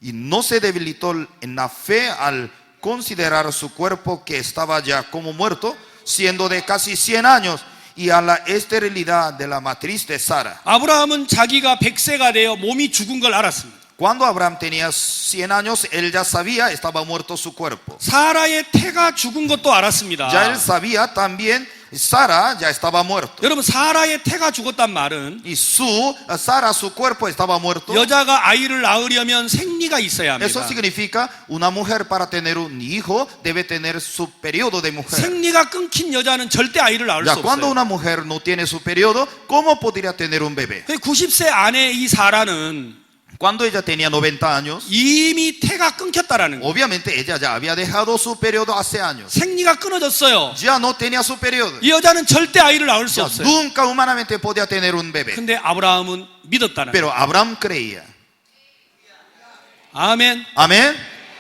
y no se debilitó en la fe al considerar su cuerpo que estaba ya como muerto, siendo de casi 100 años, y a la esterilidad de la matriz de Sara. 아브라함은 자기가 100세가 되어 몸이 죽은 걸 알았습니다. Cuando Abraham tenía 100 años, él ya sabía, estaba muerto su cuerpo. 사라의 태가 죽은 것도 알았습니다. Ya él sabía también, Sara ya estaba muerto. 여러분, 사라의 태가 죽었단 말은 Y Sara, su cuerpo estaba muerto. 여자가 아이를 낳으려면 생리가 있어야 Eso 합니다. significa, una mujer para tener un hijo debe tener su periodo de mujer. 생리가 끊긴 여자는 절대 아이를 낳을 Ya 수 cuando 없어요. una mujer no tiene su periodo, ¿cómo podría tener un bebé? 90세 안에 이 사라는 Cuando ella tenía 90 años, 이미 태가 끊겼다라는 거예요. obviamente ella ya había dejado su periodo hace años. 생리가 끊어졌어요. Ya no tenía su periodo. 이 여자는 절대 아이를 낳을 수 Ya 없어요. nunca humanamente podía tener un bebé. 근데 아브라함은 믿었다는 거예요. Pero Abraham creía. 아멘. Amén.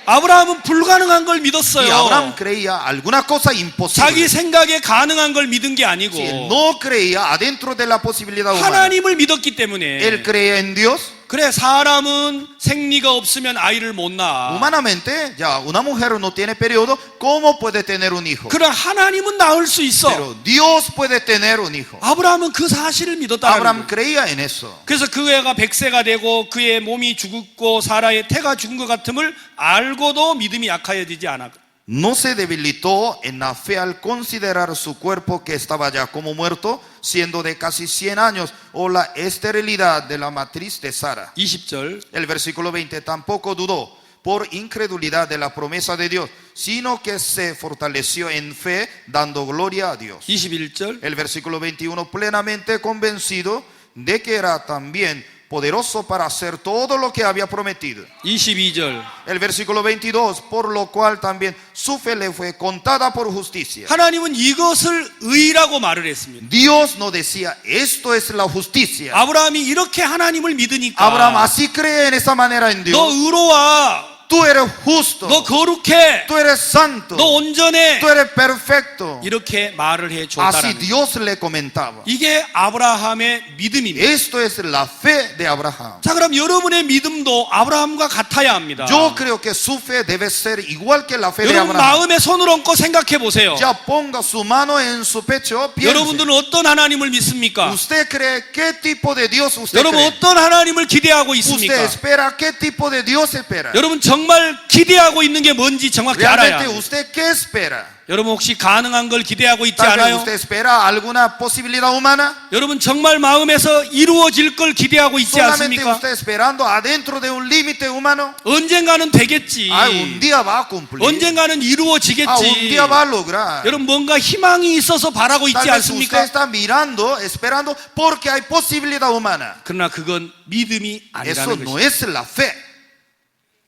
아브라함은 불가능한 걸 Y 믿었어요. Abraham creía alguna cosa 자기 imposible. 생각에 가능한 걸 믿은 게 아니고 Si él no creía adentro de la posibilidad humana. 하나님을 믿었기 때문에. Él creía en Dios. 그래, 사람은 생리가 없으면 아이를 못 낳아. Humanamente, ya una mujer no tiene periodo, ¿cómo puede tener un hijo? 그러나 하나님은 낳을 수 있어. Pero Dios puede tener un hijo. 아브라함은 그 사실을 믿었다는 Abraham 거예요. creía en eso. 그래서 그 애가 100세가 되고 그의 몸이 죽었고 사라의 태가 죽은 것 같음을 알고도 믿음이 약하여지지 않아. No se debilitó en la fe al considerar su cuerpo que estaba ya como muerto, siendo de casi 100 años, o la esterilidad de la matriz de Sara. 20절. El versículo 20, tampoco dudó por incredulidad de la promesa de Dios, sino que se fortaleció en fe, dando gloria a Dios. 21절. El versículo 21, plenamente convencido de que era también poderoso para hacer todo lo que había prometido. 22절. El versículo 22, por lo cual también su fe le fue contada por justicia. 하나님은 이것을 의라고 말을 했습니다. Dios no decía, esto es la justicia. 아브라함이 이렇게 하나님을 믿으니까 Abraham así cree en esa manera en 너 Dios. 의로워, Tú eres justo, 너 거룩해, tú eres santo, 너 온전해, tú eres perfecto. 이렇게 말을 Así 해줬다는 거예요. Dios le comentaba. 이게 아브라함의 믿음입니다. Esto es la fe de Abraham. 자, 그럼 여러분의 믿음도 아브라함과 같아야 합니다. Yo creo que su fe debe ser igual que la fe de 여러분 Abraham. 마음에 손을 얹고 생각해 보세요. Ya ponga su mano en su pecho, piense. 여러분들은 어떤 하나님을 믿습니까? ¿Usted cree qué tipo de Dios usted 여러분 cree? 어떤 하나님을 기대하고 ¿Usted 있습니까? espera qué tipo de Dios espera? 여러분 정말 기대하고 있는 게 뭔지 정확히 알아야 Realmente 합니다. usted qué espera? 여러분 혹시 가능한 걸 기대하고 있지 Tal vez 않아요? usted espera alguna posibilidad humana. 여러분 정말 마음에서 이루어질 걸 기대하고 있지 Solamente 않습니까? usted esperando adentro de un límite humano. 언젠가는 되겠지. Un día va a cumplir. 언젠가는 Un 이루어지겠지. día va a lograr. 여러분 뭔가 희망이 있어서 바라고 있지 Tal vez usted 않습니까? está mirando, esperando porque hay posibilidad humana. 그러나 그건 믿음이 Eso 아니라는 no 것이죠. es la fe.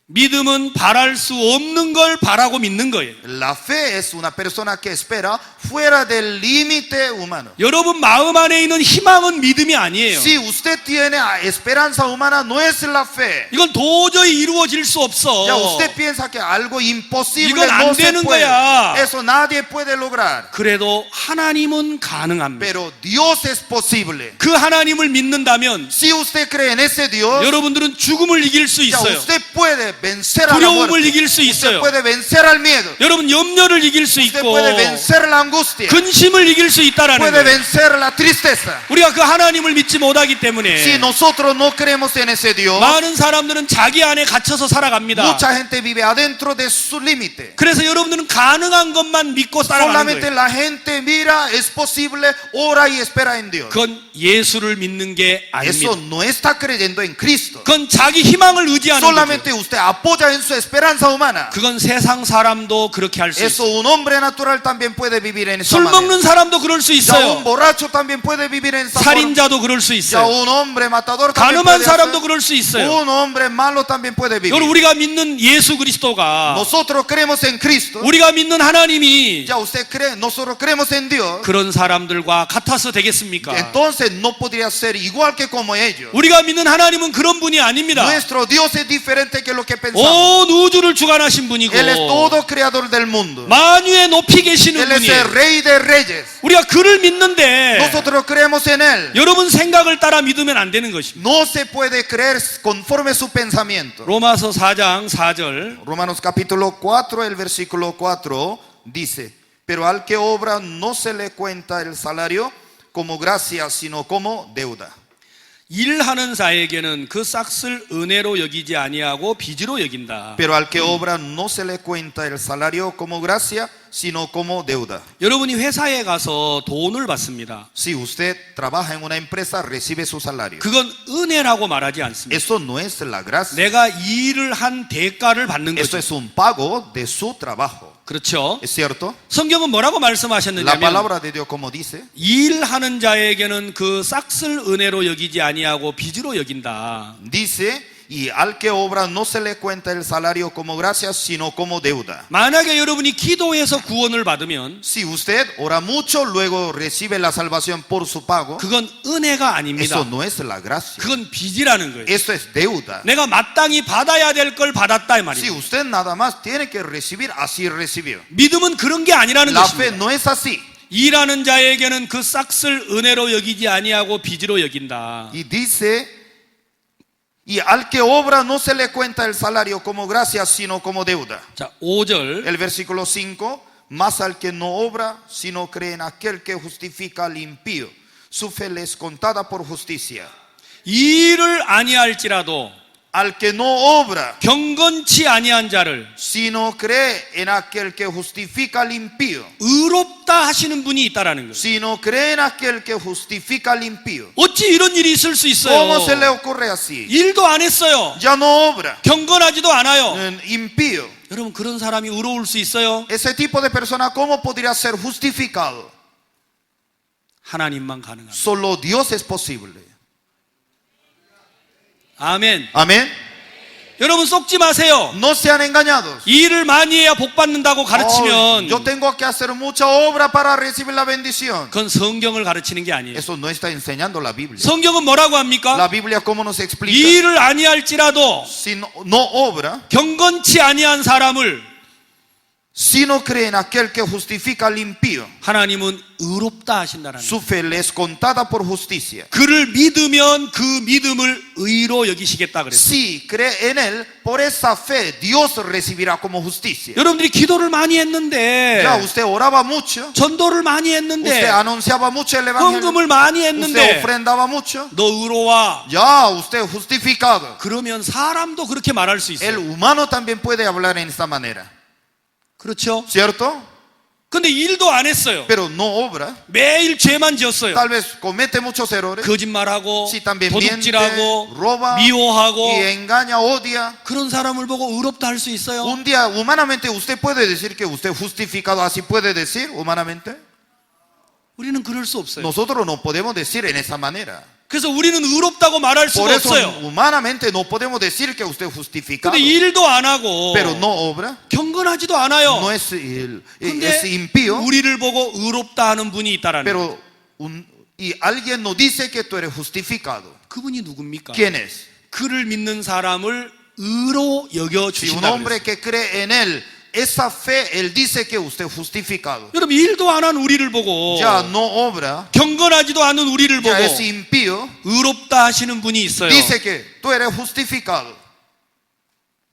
믿음은 바랄 수 없는 걸 바라고 믿는 거예요. La fe es una persona que espera fuera del límite humano. 여러분 마음 안에 있는 희망은 믿음이 아니에요. Si usted tiene esperanza humana, no es la fe. 이건 도저히 이루어질 수 없어. Ya usted piensa que algo imposible 이건 안 no se 되는 puede. 거야. Eso nadie puede lograr. 그래도 하나님은 가능합니다. Pero Dios es posible. 그 하나님을 믿는다면 Si usted cree en ese Dios, 여러분들은 죽음을 이길 수 ya 있어요. usted puede vencer a la muerte. 두려움을 이길 수 Usted 있어요. puede vencer al miedo. 여러분 염려를 이길 수 Usted 있고 puede vencer la angustia. 근심을 이길 수 있다라는 Puede 거예요. vencer la tristeza. 우리가 그 하나님을 믿지 못하기 때문에 Si nosotros no creemos en ese Dios, 많은 사람들은 자기 안에 갇혀서 살아갑니다. mucha gente vive adentro de su límite. 그래서 여러분들은 가능한 것만 믿고 따라가는 Solamente 거예요. la gente mira, es posible, ora y espera en Dios. 그건 예수를 믿는 게 Eso 아닙니다. no está creyendo en Cristo. 그건 자기 희망을 의지하는 거죠. Solamente usted apoya en su esperanza humana. 그건 세상 사람도 그렇게 할 수 Eso 있어요. un hombre natural también puede vivir en esa 술 manera. 먹는 사람도 그럴 수 Ya un 있어요. borracho también puede vivir en esa forma. 살인자도 그럴 수 Ya 있어요. un hombre matador también 가늠한 puede 사람도 hacer. 그럴 수 있어요. Un hombre malo también puede vivir. 여러분 우리가 믿는 예수 그리스도가 Nosotros creemos en Cristo. 우리가 믿는 하나님이 Ya usted cree, nosotros creemos en Dios. 그런 사람들과 같아서 되겠습니까? Entonces no podría ser igual que como ellos. 우리가 믿는 하나님은 그런 분이 아닙니다. Nuestro Dios es diferente que lo que pensamos. 온 우주를 주관하신 분이고 Él es todo creador del mundo. 만유에 높이 계시는 Él es el 분이에요. rey de reyes. 우리가 그를 믿는데 Nosotros creemos en Él. 여러분 생각을 따라 믿으면 안 되는 것입니다. No se puede creer conforme su pensamiento. 로마서 4장 4절 Romanos capítulo 4, el versículo 4 dice: Pero al que obra no se le cuenta el salario como gracia, sino como deuda. 일하는 자에게는 그 싹을 은혜로 여기지 아니하고 빚으로 여긴다. Pero al que obra no se le cuenta el salario como gracia, sino como deuda. 여러분이 회사에 가서 돈을 받습니다. Si usted trabaja en una empresa, recibe su salario. 그건 은혜라고 말하지 않습니다. Eso no es la gracia. 내가 일을 한 대가를 받는 Eso 거죠. es un pago de su trabajo. 그렇죠? ¿Es cierto? 성경은 뭐라고 La 말씀하셨느냐면 palabra de Dios como dice: 일하는 자에게는 그 싹을 은혜로 여기지 아니하고 빚으로 여긴다. dice, y al que obra no se le cuenta el salario como gracia, sino como deuda. 만약에 여러분이 기도해서 구원을 받으면 Si usted ora mucho, luego recibe la salvación por su pago, 그건 은혜가 아닙니다. eso no es la gracia. 그건 빚이라는 거예요. Eso es deuda. 내가 마땅히 받아야 될 걸 받았다 이 Si 말이에요. usted nada más tiene que recibir, así recibió. 믿음은 그런 게 아니라는 La fe 것입니다. no es así. 일하는 자에게는 그 싹을 은혜로 여기지 아니하고 빚으로 여긴다. Y dice: y al que obra no se le cuenta el salario como gracia, sino como deuda. 자, 5절. El versículo 5: mas al que no obra, sino cree en aquel que justifica al impío, su fe le es contada por justicia. 일을 아니할지라도 Al que no obra, 경건치 아니한 자를 sino cree en aquel que justifica al impío, 의롭다 하시는 분이 있다라는 거예요. sino cree en aquel que justifica al impío. 어찌 이런 일이 있을 수 ¿Cómo se le 있어요? ocurre así? 일도 안 했어요. Ya no obra, 경건하지도 않아요. impío. 여러분 그런 사람이 의로울 수 있어요? Ese tipo de persona, ¿cómo podría ser justificado? 하나님만 가능합니다. Solo Dios es posible. 아멘. Amén. 여러분 속지 마세요. No sean engañados. 일을 많이 해야 복 받는다고 가르치면 Yo tengo que hacer mucha obra para recibir la bendición. 그건 성경을 가르치는 게 아니에요. Eso no está enseñando la Biblia. 성경은 뭐라고 합니까? La Biblia, ¿cómo nos explica? 일을 아니할지라도 Si no obra, 경건치 아니한 사람을 si no cree en aquel que justifica al impío, 하나님은 의롭다 하신다는 거예요. su fe le es contada por justicia. 그를 믿으면 그 믿음을 의로 여기시겠다 그랬어요. Si cree en él, por esa fe Dios recibirá como justicia. 여러분들이 기도를 많이 했는데 Ya usted oraba mucho, 전도를 많이 usted 했는데 anunciaba mucho el evangelio, 헌금을 많이 usted 했는데 ofrendaba mucho, 너 의로와 ya usted justificado. 그러면 사람도 그렇게 말할 수 El 있어요. humano también puede hablar en esta manera, 그렇죠? ¿cierto? 근데 일도 안 했어요. Pero no obra, 매일 죄만 지었어요. tal vez comete muchos errores, 거짓말하고 si también miente, 도둑질하고 roba 미워하고 y engaña, odia. 그런 사람을 보고 의롭다 할 수 있어요? Un día, humanamente, usted puede decir que usted es justificado, así puede decir humanamente. 우리는 그럴 수 없어요. Nosotros no podemos decir en esa manera. 그래서 우리는 의롭다고 말할 Por 수가 eso, 없어요. humanamente, no podemos decir que usted es justificado. 근데 일도 안 하고 Pero no obra, 경건하지도 않아요. no es, 근데 es impío, 우리를 보고 의롭다 하는 분이 있다라는 거예요. pero y alguien nos dice que tú eres justificado. 그분이 누굽니까? ¿Quién es? 그를 믿는 사람을 의로 여겨 Si un 주신다. hombre que cree en él, esa fe, él dice que usted es justificado. 여러분 일도 안 한 우리를 보고 Ya no obra, 경건하지도 않은 우리를 보고 ya es impío, 의롭다 하시는 분이 있어요. dice que tú eres justificado.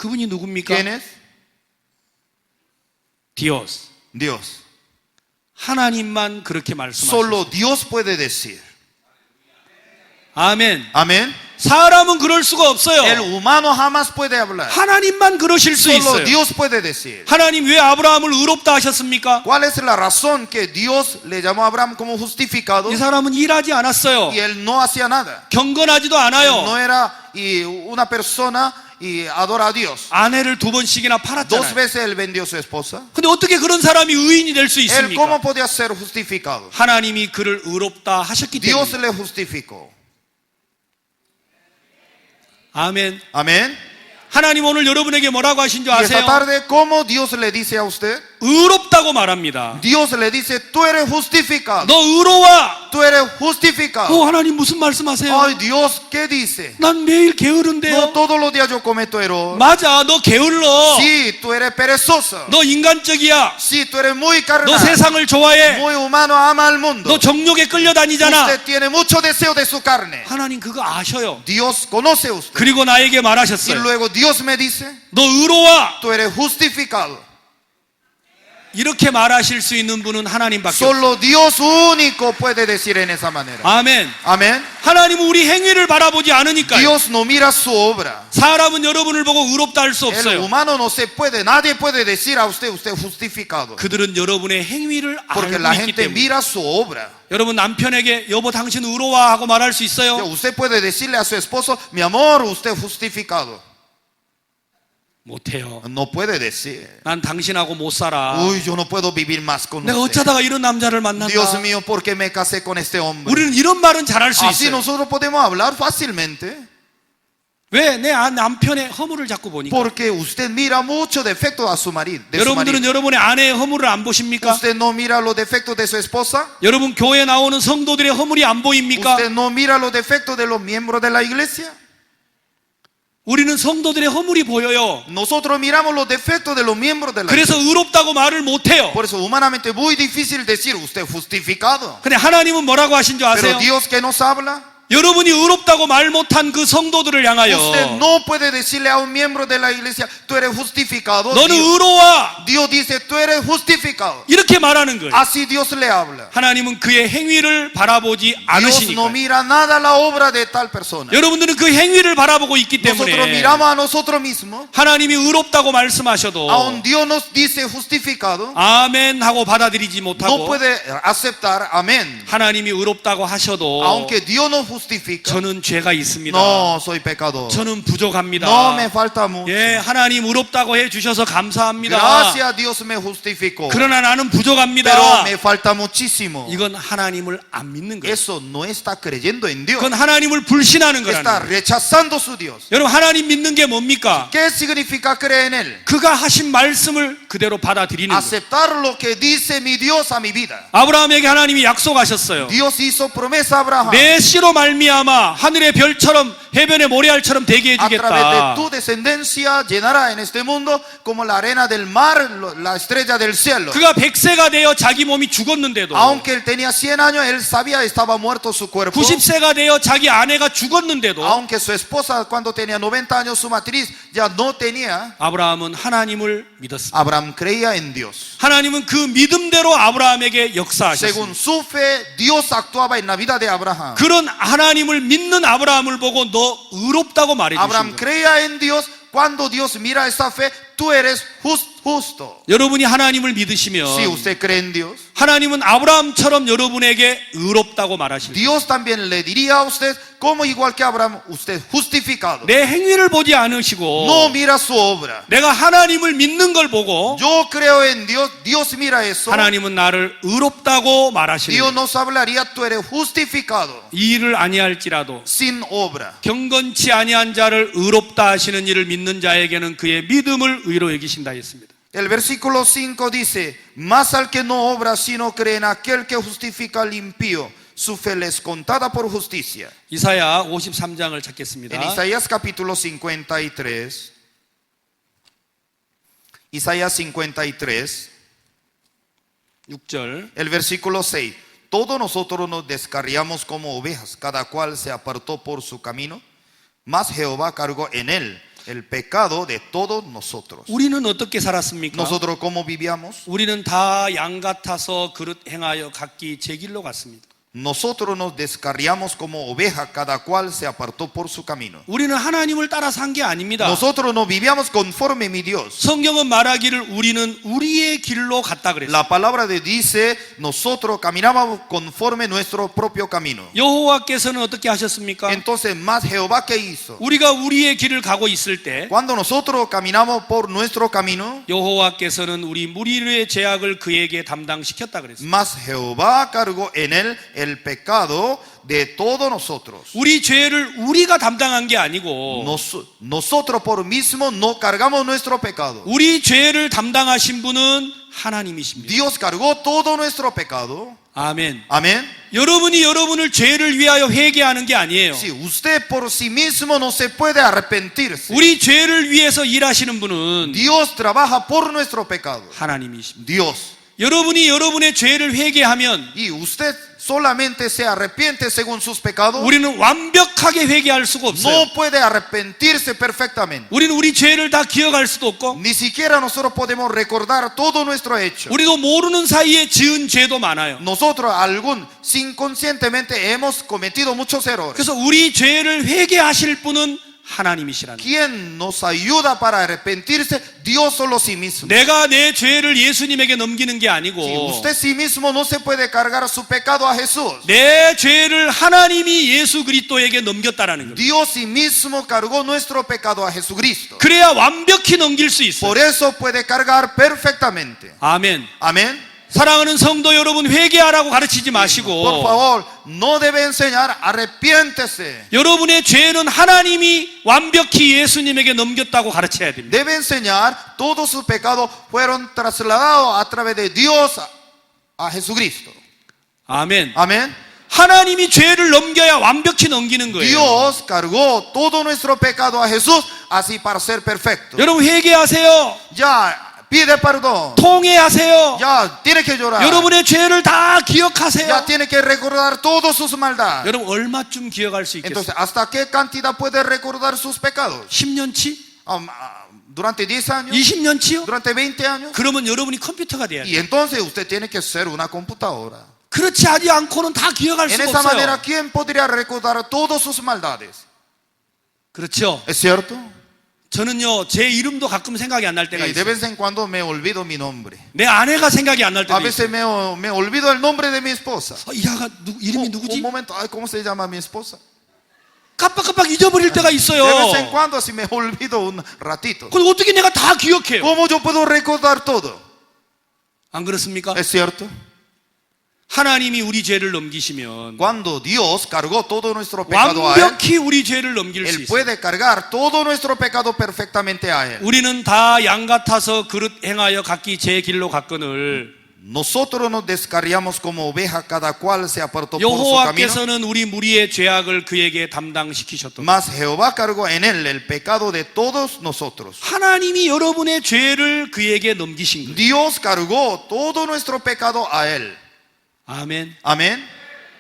그분이 누굽니까? ¿Quién es? 디오스. Dios. 하나님만 그렇게 말씀하셨어요. Solo Dios puede decir. 아멘. Amén. 사람은 그럴 수가 El 없어요. humano jamás puede hablar. 하나님만 그러실 수 Solo 있어요. Dios puede decir. 하나님 왜 아브라함을 의롭다 하셨습니까? ¿Cuál es la razón que Dios le llamó a Abraham como justificado? 이 사람은 일하지 않았어요. Y él no hacía nada. 경건하지도 No 않아요. era una persona y adora a Dios. 아내를 2번씩이나 2 팔았잖아요. veces él vendió a su esposa. 근데 어떻게 그런 사람이 의인이 될 수 Él 있습니까? cómo podía ser justificado. 하나님이 그를 의롭다 하셨기 Dios 때문에. le justificó. 아멘. Amén. 하나님 오늘 여러분에게 뭐라고 하신 줄 Y esta 아세요? tarde, ¿cómo Dios le dice a usted? 의롭다고 말합니다. Dios le dice, tú eres justificado. 너 의로워. Tú eres justificado. 하나님 무슨 말씀하세요? Ay, Dios, ¿qué dice? 난 매일 No 게으른데요. todos los días yo cometo error. 맞아, 너 게을러. Sí, tú eres perezoso. 너 인간적이야. Sí, tú eres muy 너 carnal. 세상을 좋아해. Muy humano, ama al mundo. 너 정욕에 끌려다니잖아. Usted tiene mucho deseo de su carne. 하나님 그거 아셔요. Dios conoce a usted. 그리고 나에게 Y 말하셨어요. luego Dios me dice, 너 의로워. tú eres justificado. 이렇게 말하실 수 있는 분은 하나님밖에 없어요. Solo Dios único puede decir en esa manera. 아멘. Amén. 하나님은 우리 행위를 바라보지 않으니까요. Dios no mira su obra. 사람은 여러분을 보고 의롭다 할 수 El 없어요. humano no se puede, nadie puede decir a usted, usted es justificado. 그들은 여러분의 행위를 Porque 알고 la 있기 gente 때문에. mira su obra. 여러분 남편에게 여보 당신 의로워 하고 말할 수 있어요? Usted puede decirle a su esposo, mi amor, usted es justificado. 못해요. No puede decir. 난 당신하고 못 살아. Uy, yo no puedo vivir más con 내가 usted. 어쩌다가 이런 남자를 만났나? Dios mío, ¿por qué me casé con este hombre? 우리는 이런 말은 잘할 수 Así 있어요. nosotros podemos hablar fácilmente. 왜? 내 남편의 허물을 자꾸 보니까. Porque usted mira mucho defectos a su marido. De su 여러분들은 marido. 여러분의 아내의 허물을 안 보십니까? Usted no mira los defectos de su esposa. 여러분 교회에 나오는 성도들의 허물이 안 보입니까? Usted no mira los defectos de los miembros de la iglesia. 우리는 성도들의 허물이 보여요. Nosotros miramos los defectos de los miembros de la 그래서 iglesia. 의롭다고 말을 못해요. Por eso humanamente es muy difícil decir usted justificado. 근데 하나님은 뭐라고 하신 줄 Pero 아세요? Dios que nos habla, 여러분이 의롭다고 말 못한 그 성도들을 향하여 usted no puede decirle a un miembro de la iglesia, tú eres justificado. 너는 Dios, 의로워. Dios dice, tú eres justificado. 이렇게 말하는 거예요. Así Dios le habla. 하나님은 그의 행위를 바라보지 Dios no 않으시니까. mira nada la obra de tal persona. 여러분들은 그 행위를 바라보고 있기 Nosotros 때문에 miramos a nosotros mismos. 하나님이 의롭다고 말씀하셔도 Aun Dios nos dice justificado, 아멘 하고 받아들이지 no 못하고 puede aceptar amén. 하나님이 의롭다고 하셔도 Aunque Dios nos justifica, 저는 죄가 있습니다. no soy pecador. 저는 부족합니다. No me falta mucho. 예, 하나님 의롭다고 해 주셔서 감사합니다. Gracias a Dios me justificó. 그러나 나는 Pero 부족합니다. me falta muchísimo. 이건 하나님을 안 믿는 거예요. Eso no está creyendo en Dios. 그건 하나님을 불신하는 Está 거라는 거예요. rechazando su Dios. 여러분 하나님 믿는 게 뭡니까? ¿Qué significa creer en Él? 그가 하신 말씀을 그대로 받아들이는 거예요. Aceptar lo que dice mi Dios a mi vida. 아브라함에게 하나님이 약속하셨어요. Dios hizo promesa a Abraham. 내 씨로 말미암아 하늘의 별처럼 해변의 모래알처럼 되게 A través de 해주겠다. tu descendencia llenará en este mundo como la arena del mar, la estrella del cielo. 그가 100세가 되어 자기 몸이 죽었는데도 Aunque él tenía 100 años, él sabía estaba muerto su cuerpo. 90세가 되어 자기 아내가 죽었는데도 Aunque su esposa cuando tenía 90 años, su matriz ya no tenía, 아브라함은 하나님을 믿었습니다. Abraham creía en Dios. 하나님은 그 믿음대로 아브라함에게 역사하셨습니다. Según su fe, Dios actuaba en la vida de Abraham. 그런 하나님을 믿는 아브라함을 보고 너 의롭다고 말해주신 Abraham 거예요. creía en Dios. Cuando Dios mira esa fe, tú eres justo. 여러분이 하나님을 믿으시면 Si usted cree en Dios, 하나님은 아브라함처럼 여러분에게 의롭다고 말하십니다. Dios también le diría a usted, como igual que Abraham, usted justificado. 내 행위를 보지 않으시고 No mira su obra. 내가 하나님을 믿는 걸 보고 Yo creo en Dios, Dios mira eso. 하나님은 나를 의롭다고 말하시는 Dios 거예요. nos hablaría, tú eres justificado, 이 일을 아니할지라도 sin obra. 경건치 아니한 자를 의롭다 하시는 일을 믿는 자에게는 그의 믿음을 의로 여기신다 했습니다. El versículo 5 dice, mas al que no obra, sino cree en aquel que justifica al impío, su fe le es contada por justicia. 이사야 53장을 찾겠습니다. En Isaías capítulo 53, Isaías 53, 6절. el versículo 6. Todos nosotros nos descarriamos como ovejas, cada cual se apartó por su camino, mas Jehová cargó en él el pecado de todos nosotros. 우리는 어떻게 살았습니까? Nosotros cómo vivíamos? 우리는 다 양 같아서 그릇 행하여 각기 제 길로 갔습니다. Nosotros nos descarriamos como oveja, cada cual se apartó por su camino. 우리는 하나님을 따라 산 게 아닙니다. Nosotros no vivíamos conforme mi Dios. 성경은 말하기를 우리는 우리의 길로 갔다 그랬어요. La palabra de dice, nosotros caminábamos conforme nuestro propio camino. 여호와께서는 어떻게 하셨습니까? Entonces, más Jehová que hizo. 우리가 우리의 길을 가고 있을 때 Cuando nosotros caminamos por nuestro camino, 여호와께서는 우리 무리의 죄악을 그에게 담당시켰다 그랬어요. más Jehová cargó en él el pecado de todos nosotros. 우리 죄를 우리가 담당한 게 아니고 Nosotros por mismo no cargamos nuestro pecado. 우리 죄를 담당하신 분은 하나님이십니다. Dios cargó todo nuestro pecado. 아멘. Amén. 여러분이 여러분을 죄를 위하여 회개하는 게 아니에요. Si usted por sí mismo no se puede arrepentirse, 우리 죄를 위해서 일하시는 분은 Dios trabaja por nuestro pecado. 하나님이십니다. Dios. 여러분이 여러분의 죄를 회개하면 Y usted solamente se arrepiente según sus pecados. 우리는 완벽하게 회개할 수가 없어요. No puede arrepentirse perfectamente. 우리는 우리 죄를 다 기억할 수도 없고 Ni siquiera nosotros podemos recordar todo nuestro hecho. 우리도 모르는 사이에 지은 죄도 많아요. Nosotros inconscientemente hemos cometido muchos errores. 그래서 우리 죄를 회개하실 분은 하나님이시라는 거예요. ¿Quién nos ayuda para arrepentirse? Dios solo sí mismo. 내가 내 죄를 예수님에게 넘기는 게 Si 아니고 usted sí mismo no se puede cargar su pecado a Jesús. 내 죄를 하나님이 예수 그리스도에게 넘겼다라는 거예요. Dios sí mismo cargó nuestro pecado a Jesucristo. 그래야 완벽히 넘길 수 있어요. Por eso puede cargar perfectamente. 아멘. Amén. 사랑하는 성도 여러분, 회개하라고 가르치지 Por 마시고 favor, no debe enseñar, arrepiéntese. 여러분의 죄는 하나님이 완벽히 예수님에게 넘겼다고 가르쳐야 됩니다. Debe enseñar, todos sus pecados fueron trasladados a través de Dios a Jesucristo. 아멘. Amén. 하나님이 죄를 넘겨야 완벽히 넘기는 거예요. Dios cargó todo nuestro pecado a Jesús, así para ser perfecto. 여러분 회개하세요. Ya pide perdón. 통회하세요. Ya tiene que llorar. 여러분의 죄를 다 기억하세요. Ya tiene que recordar todas sus maldades. 여러분 얼마쯤 기억할 수 있겠어요? Entonces, ¿hasta qué cantidad puede recordar sus pecados? 10년치? ¿Durante 10 años? 20년치요? ¿Durante 20 años? 그러면 여러분이 컴퓨터가 돼야 돼요. Y entonces usted tiene que ser una computadora. 그렇지 하지 않고는 다 기억할 En 수가 esa manera, 없어요. ¿quién podría recordar todas sus maldades? 그렇죠. ¿Es cierto? 저는요 제 이름도 가끔 생각이 안 날 때가 Y de 있어요. vez en cuando me olvido mi nombre. 내 아내가 생각이 안 날 A 때도 veces 있어요. me olvido el nombre de mi esposa. 이 아가 이름이 Un 누구지? momento, ay, ¿cómo se llama mi esposa? 깜빡깜빡 잊어버릴 때가 있어요. De vez en cuando así me olvido un ratito. 그럼 어떻게 내가 다 기억해요? ¿Cómo yo puedo recordar todo? 안 그렇습니까? ¿Es cierto? 하나님이 우리 죄를 넘기시면 Cuando Dios cargó todo nuestro pecado a Él, 완벽히 우리 죄를 넘길 수 Él 있어요. puede cargar todo nuestro pecado perfectamente a Él. 우리는 다 양 같아서 그릇 행하여 각기 제 길로 갔거늘 Nosotros nos descarriamos como oveja, cada cual se apartó por su camino. 여호와께서는 우리 무리의 죄악을 그에게 담당시키셨다. Mas Jehová cargó en Él el pecado de todos nosotros. 하나님이 여러분의 죄를 그에게 넘기신 거예요. Dios cargó todo nuestro pecado a Él. 아멘. Amén.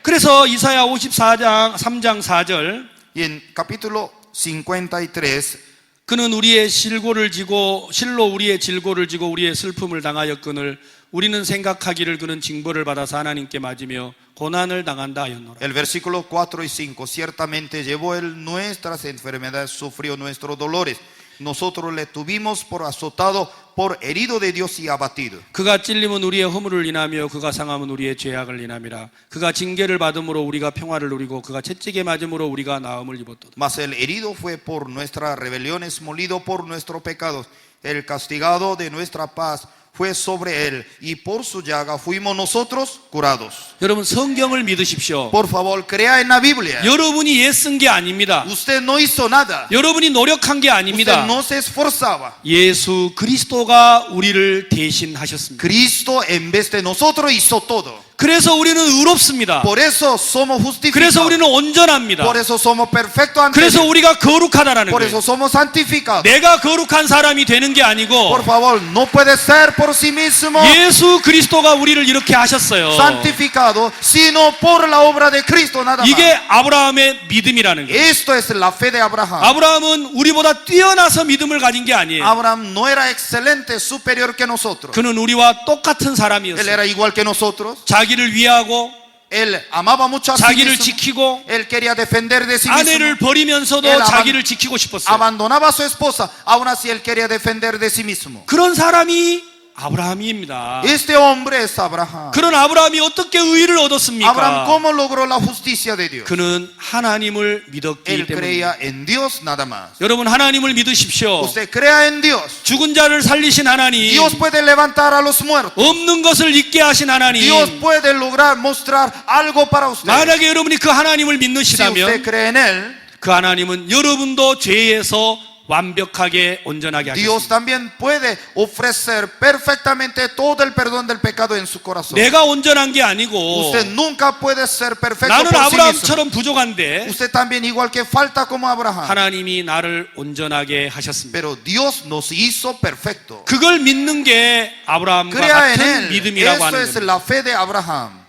그래서 이사야 54장 3장 4절 Y en capítulo 53, 그는 우리의 실고를 지고 실로 우리의 질고를 지고 우리의 슬픔을 당하였거늘 우리는 생각하기를 그는 징벌을 받아서 하나님께 맞으며 고난을 당한다 하였노라. el versículo 4 y 5, ciertamente llevó Él nuestras enfermedades, sufrió nuestros dolores. Nosotros le tuvimos por azotado, por herido de Dios y abatido. 그가 찔림은 우리의 허물을 인하며 그가 상함은 우리의 죄악을 인함이라. 그가 징계를 받음으로 우리가 평화를 누리고 그가 채찍에 맞음으로 우리가 나음을 입었도다. Mas el herido fue por nuestras rebeliones, molido por nuestros pecados. El castigado de nuestra paz fue sobre Él, y por su llaga fuimos nosotros curados. 여러분 성경을 믿으십시오. Por favor, crea en la Biblia. 여러분이 애쓴 게 아닙니다. Usted no hizo nada. 여러분이 노력한 게 Usted 아닙니다. no se esforzaba. 예수 그리스도가 우리를 대신하셨습니다. Cristo en vez de nosotros hizo todo. 그래서 우리는 의롭습니다. Por eso somos 그래서 justificados. 우리는 온전합니다. Por eso somos perfectos ante 그래서 Dios. 우리가 거룩하다라는 Por 거예요. eso somos santificados. 내가 거룩한 사람이 되는 게 아니고 Por favor, no puede ser por sí mismo 예수 그리스도가 우리를 이렇게 하셨어요. santificado, sino por la obra de Cristo nada más. 이게 아브라함의 믿음이라는 거예요. Esto es la fe de Abraham. 아브라함은 우리보다 뛰어나서 믿음을 가진 게 아니에요. Abraham no era excelente, superior que nosotros. 그는 우리와 똑같은 Él 사람이었어요. era igual que nosotros. 자기를 위하고 Él amaba mucho a sí 자기를 mismo. 지키고 Él quería defender de sí mismo. 아내를 버리면서도 él 자기를 지키고 싶었어요. Abandonaba a su esposa, aún así él quería defender de sí mismo. 그런 사람이 아브라함입니다. Este hombre es Abraham. 그런 아브라함이 어떻게 의를 Abraham, 얻었습니까? ¿cómo logró la justicia de Dios? 그는 하나님을 믿었기 Él 때문에. creía en Dios nada más. 여러분 하나님을 믿으십시오. Usted crea en Dios. 죽은 자를 살리신 하나님, Dios puede levantar a los muertos. 없는 것을 있게 하신 하나님. Dios puede lograr mostrar algo para usted. 만약에 여러분이 그 하나님을 Si usted 믿으시다면 cree en Él, 그 하나님은 여러분도 죄에서 완벽하게 온전하게 Dios 하셨습니다. también puede ofrecer perfectamente todo el perdón del pecado en su corazón. 내가 온전한 게 아니고 Usted nunca puede ser perfecto 나는 por sí mismo. 아브라함처럼 부족한데 Usted también igual que falta como Abraham. 하나님이 나를 온전하게 하셨습니다. Pero Dios nos hizo perfecto. 그걸 믿는 게 아브라함과 Crea en 같은 Él. 믿음이라고 Eso 하는 es 겁니다. la fe de Abraham.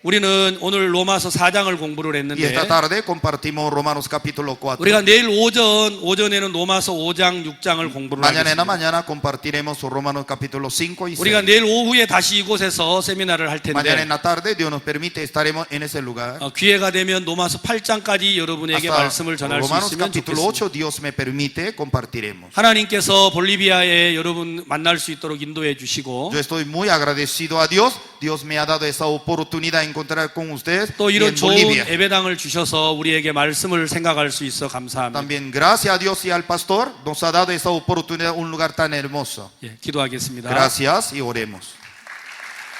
우리는 오늘 로마서 4장을 공부를 Y 했는데 esta tarde compartimos Romanos capítulo 4. 우리가 내일 오전에는 로마서 5장, 6장을 공부를 Mañana en la 하겠습니다. mañana compartiremos Romanos capítulo 5 y 6. 우리가 내일 오후에 다시 이곳에서 세미나를 할 Mañana 텐데 en la tarde, Dios nos permite, estaremos en ese lugar. 기회가 되면 로마서 8장까지 여러분에게 Hasta 말씀을 전할 수 Romanos 있으면 capítulo 좋겠습니다. 8, Dios me permite, compartiremos. 하나님께서 볼리비아에 여러분 만날 수 있도록 인도해 주시고 Yo estoy muy agradecido a Dios. Dios me ha dado esa oportunidad de encontrar con ustedes 또 y 이런 en 좋은 Bolivia. 예배당을 주셔서 우리에게 말씀을 생각할 수 있어 감사합니다. También gracias a Dios y al pastor nos ha dado esa oportunidad, un lugar tan hermoso. 예, 기도하겠습니다. Gracias y oremos.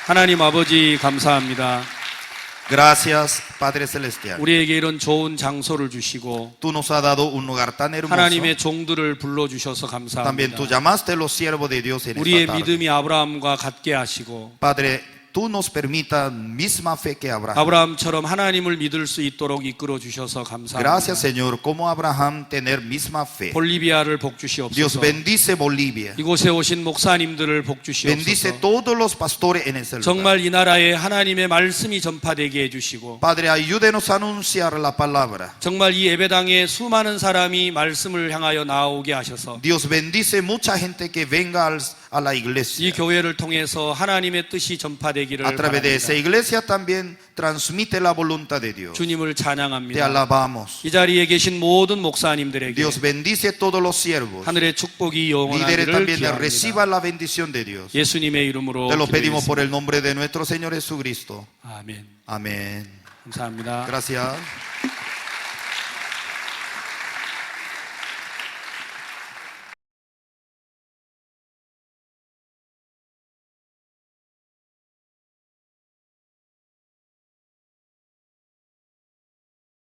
하나님 아버지 감사합니다. Gracias, Padre Celestial. 우리에게 이런 좋은 장소를 주시고 Tú nos has dado un lugar tan hermoso. 하나님의 종들을 불러 주셔서 También tú 감사합니다. llamaste a los siervos de Dios en 우리의 esta tarde. 믿음이 아브라함과 같게 하시고 Padre, tú nos permitas misma fe que Abraham. 아브라함처럼 하나님을 믿을 수 있도록 이끌어 주셔서 감사합니다. Gracias, Señor, como Abraham tener misma fe. 볼리비아를 복 Dios 주시옵소서. bendice Bolivia. 이곳에 오신 목사님들을 복 Bendice 주시옵소서. todos los pastores en ese lugar. 정말 이 나라에 하나님의 말씀이 전파되게 해주시고 Padre, ayúdenos a anunciar la palabra. 정말 이 예배당에 수많은 사람이 말씀을 향하여 나오게 하셔서 Dios bendice mucha gente que venga a la 이 iglesia. 교회를 통해서 하나님의 뜻이 전파되기를 A través de esa 바랍니다. iglesia también transmite la voluntad de Dios. 주님을 Te 찬양합니다. alabamos. 이 자리에 계신 모든 목사님들에게 Dios bendice todos los siervos. 하늘의 축복이 Líderes 영원하기를 también 기도합니다. reciban la bendición de Dios. 예수님의 이름으로 Te lo pedimos por 기도했습니다. el nombre de nuestro Señor Jesucristo. 아멘. Amén. 감사합니다. Gracias.